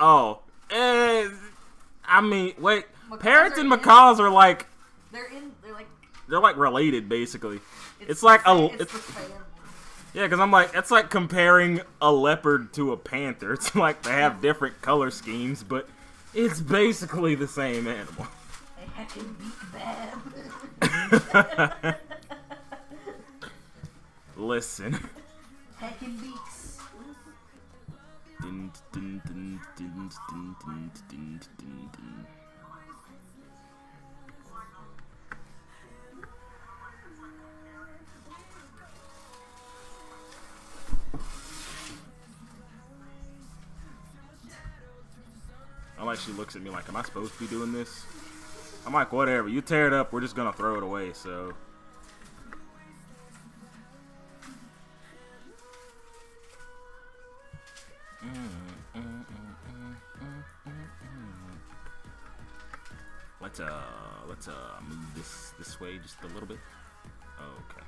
Oh. I mean, wait. Macaws Parrots and are macaws are like... They're like related, basically. It's the like same- a... it's the family. Yeah, because I'm like, it's like comparing a leopard to a panther. It's like they have different color schemes, but it's basically the same animal. A heckin' beak bab. Listen. Heckin' beaks. Dun, dun, dun, dun, dun, dun, dun, dun, dun. I like she looks at me like, am I supposed to be doing this? I'm like, whatever. You tear it up, we're just gonna throw it away, so. Let's move this way just a little bit. Okay.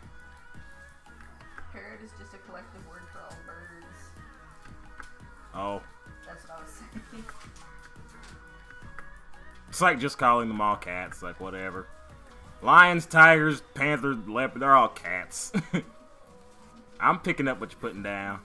Parrot is just a collective word for all birds. Oh. That's what I was saying. It's like just calling them all cats, like whatever. Lions, tigers, panthers, leopard, they're all cats. I'm picking up what you're putting down.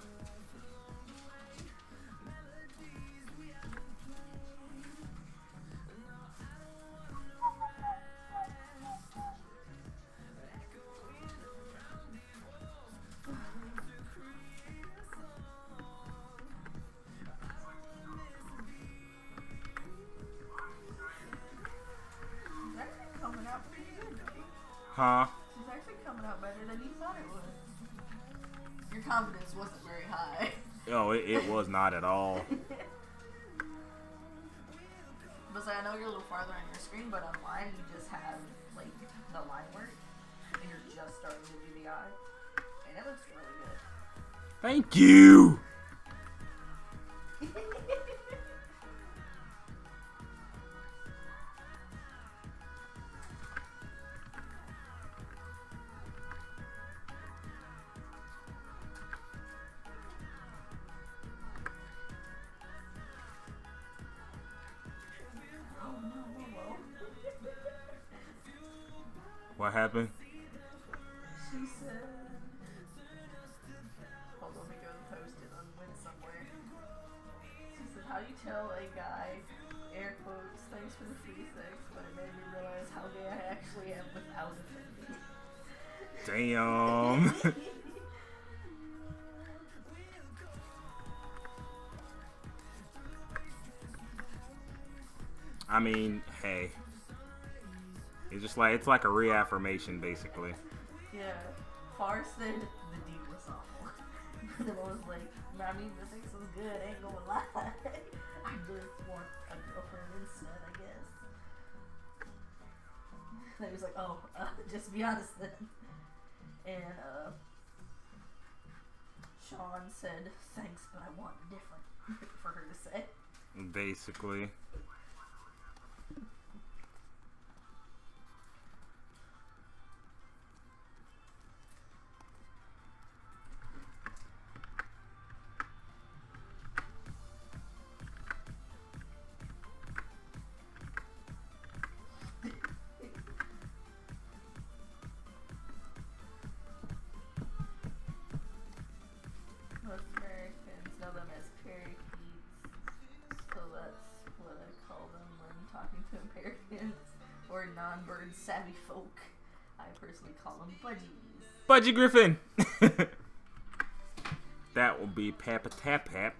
Huh? It's actually coming out better than you thought it would. Your confidence wasn't very high. Oh, it was not at all. But I know you're a little farther on your screen, but online you just have like the line work, and you're just starting to do the eye, and it looks really good. Thank you. What happened? She said, hold on, let me go and post it on Win somewhere. She said, how do you tell a guy, air quotes, thanks for the free sex, but it made me realize how gay I actually am without offending. Damn. I mean, hey. It's like a reaffirmation, basically. Yeah. Far said the deed was awful. But it was like, I mean, the sex was good, ain't gonna lie. I just want a girlfriend instead, I guess. And he was like, oh, just be honest then. And, Sean said, thanks, but I want different, for her to say. Basically. Most Americans know them as parakeets, so that's what I call them when talking to Americans or non-bird savvy folk. I personally call them budgies. Budgie Griffin. That will be Papa Tap Pap.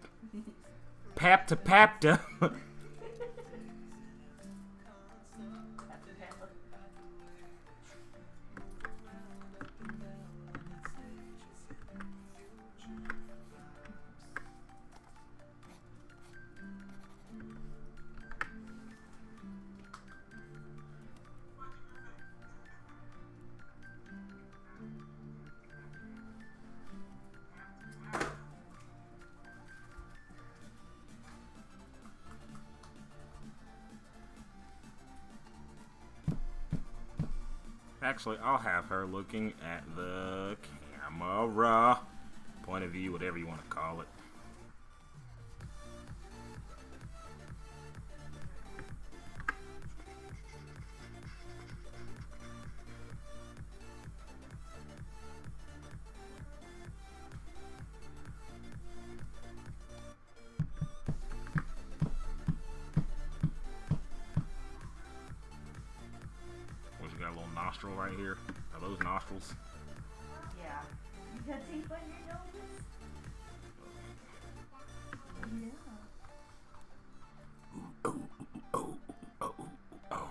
Pap to Papta. Actually, I'll have her looking at the camera. Point of view, whatever you want to call it. Got a little nostril right here. Are those nostrils? Yeah. You got tape on your nose? Yeah. Oh, oh, oh, oh.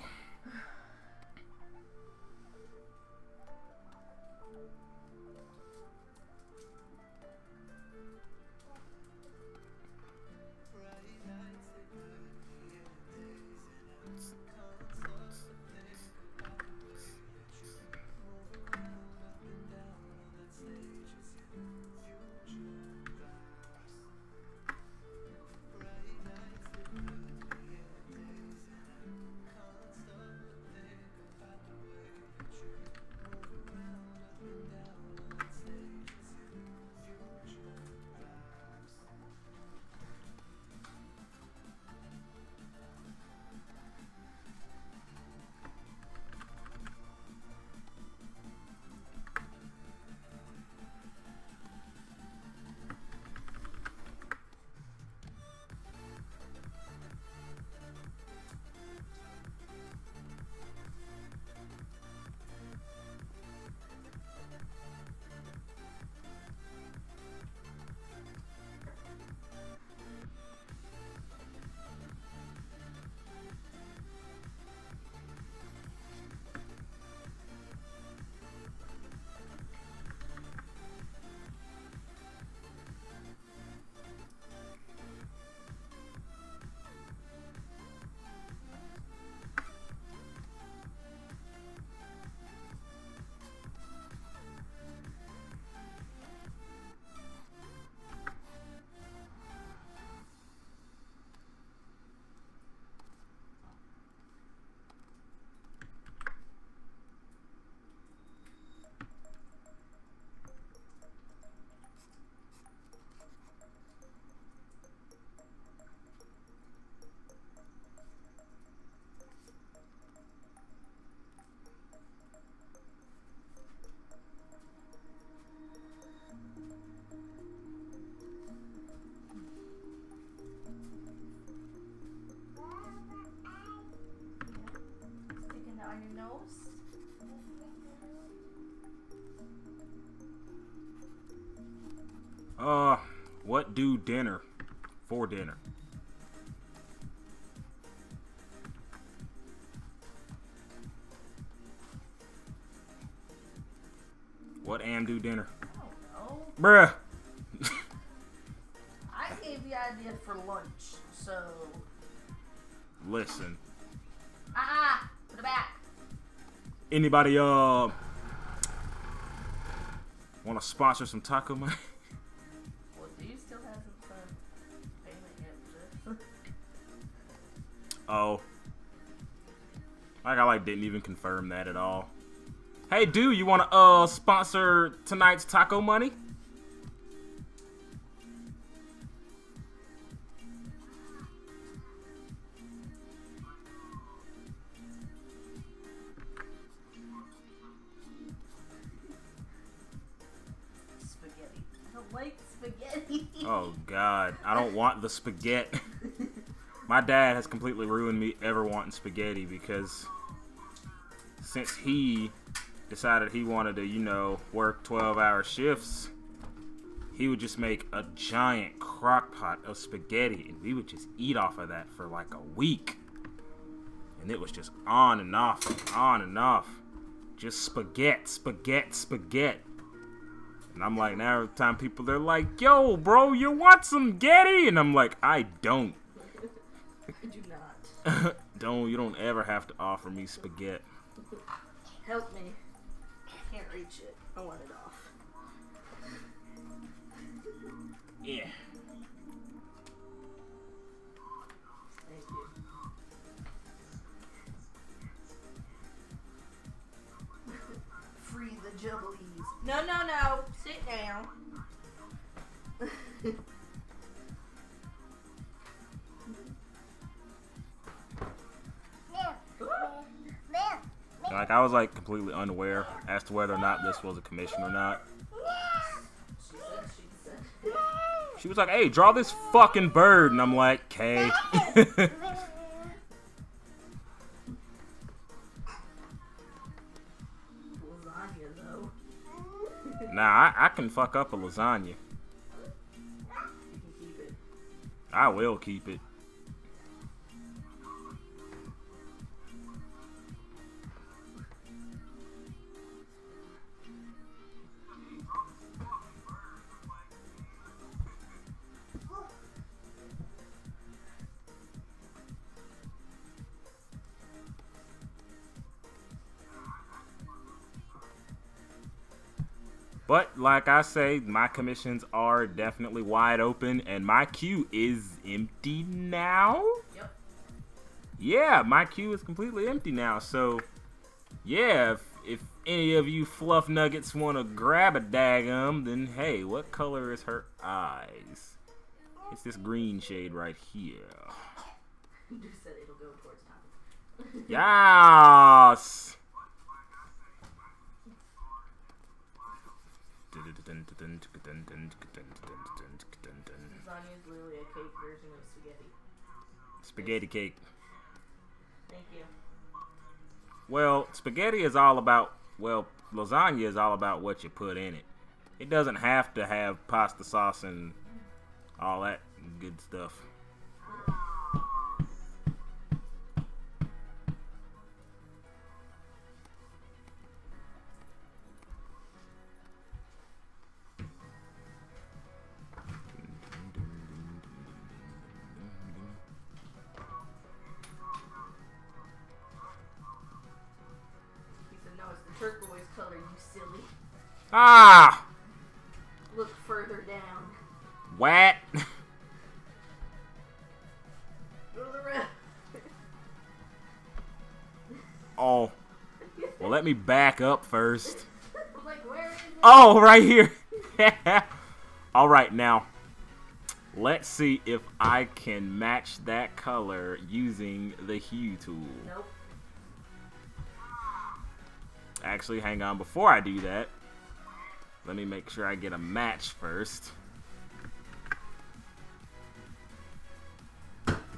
Sticking it on your nose. What do dinner for dinner? What am do dinner? I don't know. Bruh. I gave the idea for lunch, so. Listen. Put it back. Anybody want to sponsor some taco money? Well, do you still have some payment yet for this? Oh. I didn't even confirm that at all. Hey, dude, you want to sponsor tonight's taco money? Spaghetti. I don't like spaghetti. Oh, God. I don't want the spaghetti. My dad has completely ruined me ever wanting spaghetti because since he decided he wanted to, you know, work 12-hour shifts, he would just make a giant crock pot of spaghetti and we would just eat off of that for like a week. And it was just on and off and on and off. Just spaghetti, spaghetti, spaghetti. And I'm like, now every time people, they're like, yo, bro, you want some spaghetti? And I'm like, I don't. I do not. You don't ever have to offer me spaghetti. Help me. I can't reach it. I want it off. Yeah. Thank you. No, no, no. Sit down. Like, I was like completely unaware as to whether or not this was a commission or not. She was like, hey, draw this fucking bird. And I'm like, okay. Lasagna, though. Nah, I can fuck up a lasagna. You can keep it. I will keep it. But like I say, my commissions are definitely wide open, and my queue is empty now. Yep. Yeah, my queue is completely empty now. So, yeah, if any of you fluff nuggets want to grab a daggum, then hey, what color is her eyes? It's this green shade right here. You just said it'll go towards top. Yes. Lasagna is literally a cake version of spaghetti. Spaghetti cake. Thank you. Well, spaghetti is all about, well, lasagna is all about what you put in it. It doesn't have to have pasta sauce and all that good stuff. He said, no, it's the turquoise color, you silly. Ah! Look further down. What? Go to the rest. Oh. Well, let me back up first. I'm like, where is it? Oh, right here. All right, now. Let's see if I can match that color using the hue tool. Nope. Actually, hang on. Before I do that, let me make sure I get a match first.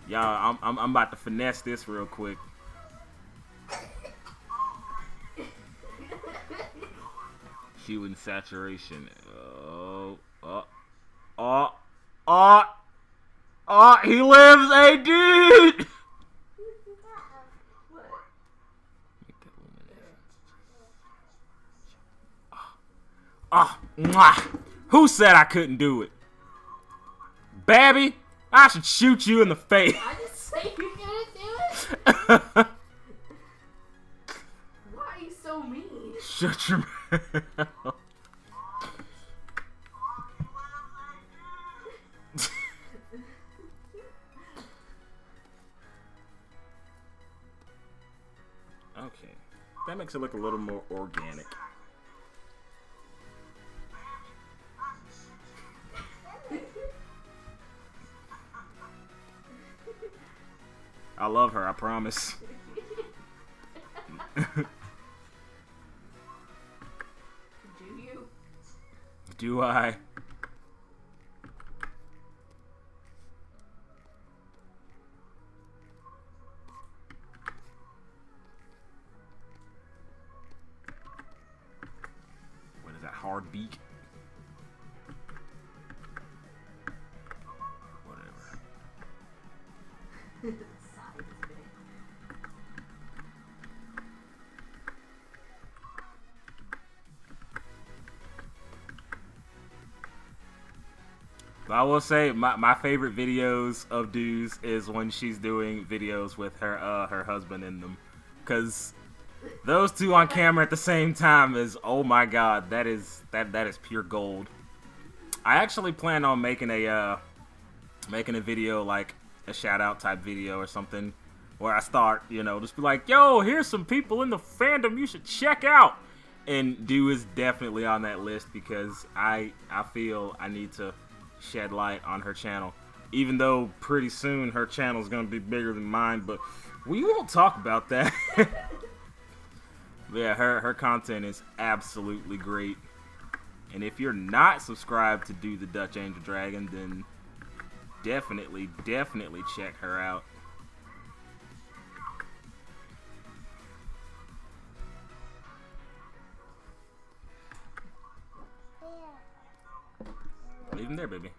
Y'all, I'm about to finesse this real quick. Hue and saturation. Oh, he lives, a dude! What? Make that luminous. Mwah. Who said I couldn't do it? Babby, I should shoot you in the face. I just say you couldn't do it? Why are you so mean? Shut your mouth. Okay, that makes it look a little more organic. I love her, I promise. Do you? Do I? What is that, hard beak? Whatever. The size is big. But I will say my favorite videos of Dews is when she's doing videos with her husband in them, because those two on camera at the same time is, oh my god, that is pure gold. I actually plan on making a video, like a shout out type video or something, where I start, you know, just be like, yo, here's some people in the fandom you should check out. And Do is definitely on that list because I feel I need to shed light on her channel. Even though pretty soon her channel is going to be bigger than mine, but we won't talk about that. Yeah, her content is absolutely great. And if you're not subscribed to Do the Dutch Angel Dragon, then definitely check her out. Leave him there, baby.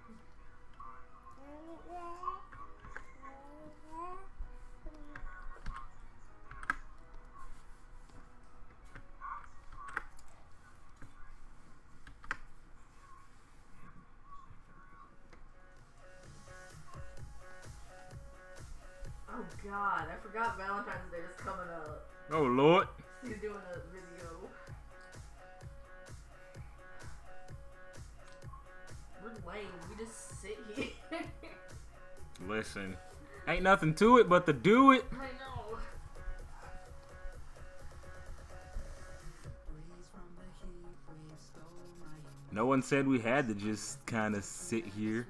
Oh God, I forgot Valentine's Day is coming up. Oh Lord. He's doing a video. We're lame. We just sit here. Listen, ain't nothing to it but to do it. I know. No one said we had to just kind of sit here.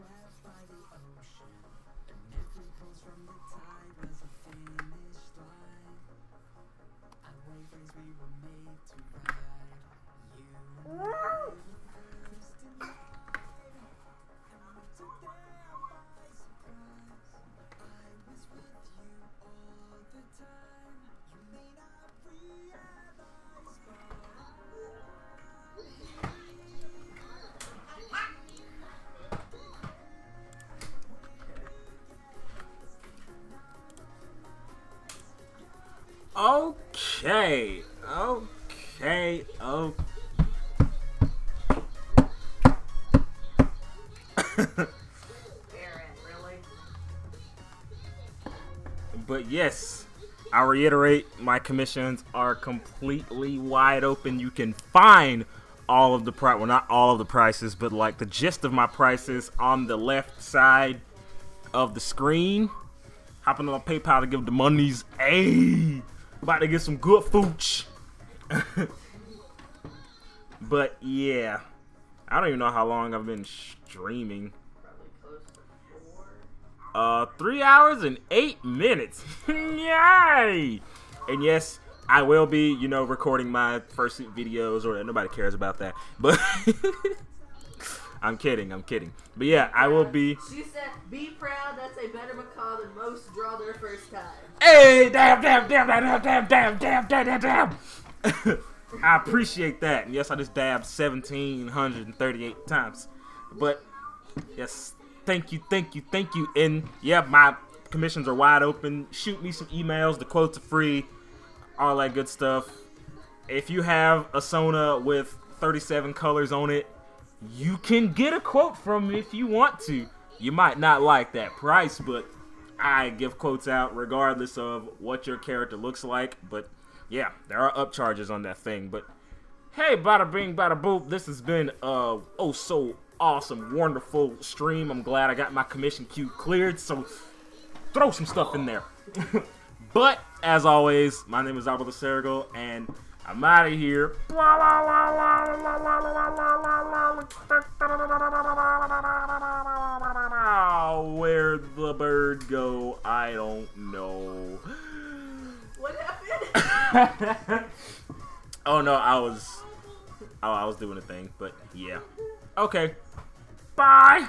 Okay. But yes, I reiterate, my commissions are completely wide open. You can find all of the well, not all of the prices, but like the gist of my prices on the left side of the screen. Hopping on PayPal to give the monies. Hey, about to get some good fooch. But yeah, I don't even know how long I've been streaming. Probably close to 4. 3 hours and 8 minutes. Yay! And yes, I will be, you know, recording my Fursuit videos, or nobody cares about that. But I'm kidding. But yeah, I will be. She said, "Be proud. That's a better macaw than most draw their first time." Hey, damn. I appreciate that. And yes, I just dabbed 1,738 times. But yes, thank you. And yeah, my commissions are wide open. Shoot me some emails. The quotes are free. All that good stuff. If you have a Sona with 37 colors on it, you can get a quote from me if you want to. You might not like that price, but I give quotes out regardless of what your character looks like. But yeah, there are upcharges on that thing. But hey, bada bing, bada boop. This has been oh so awesome, wonderful stream. I'm glad I got my commission queue cleared. So throw some stuff in there. But as always, my name is ZabuTheArtist, and I'm out of here. Where'd the bird go? I don't know. What happened? Oh no, I was doing a thing, but yeah. Okay. Bye.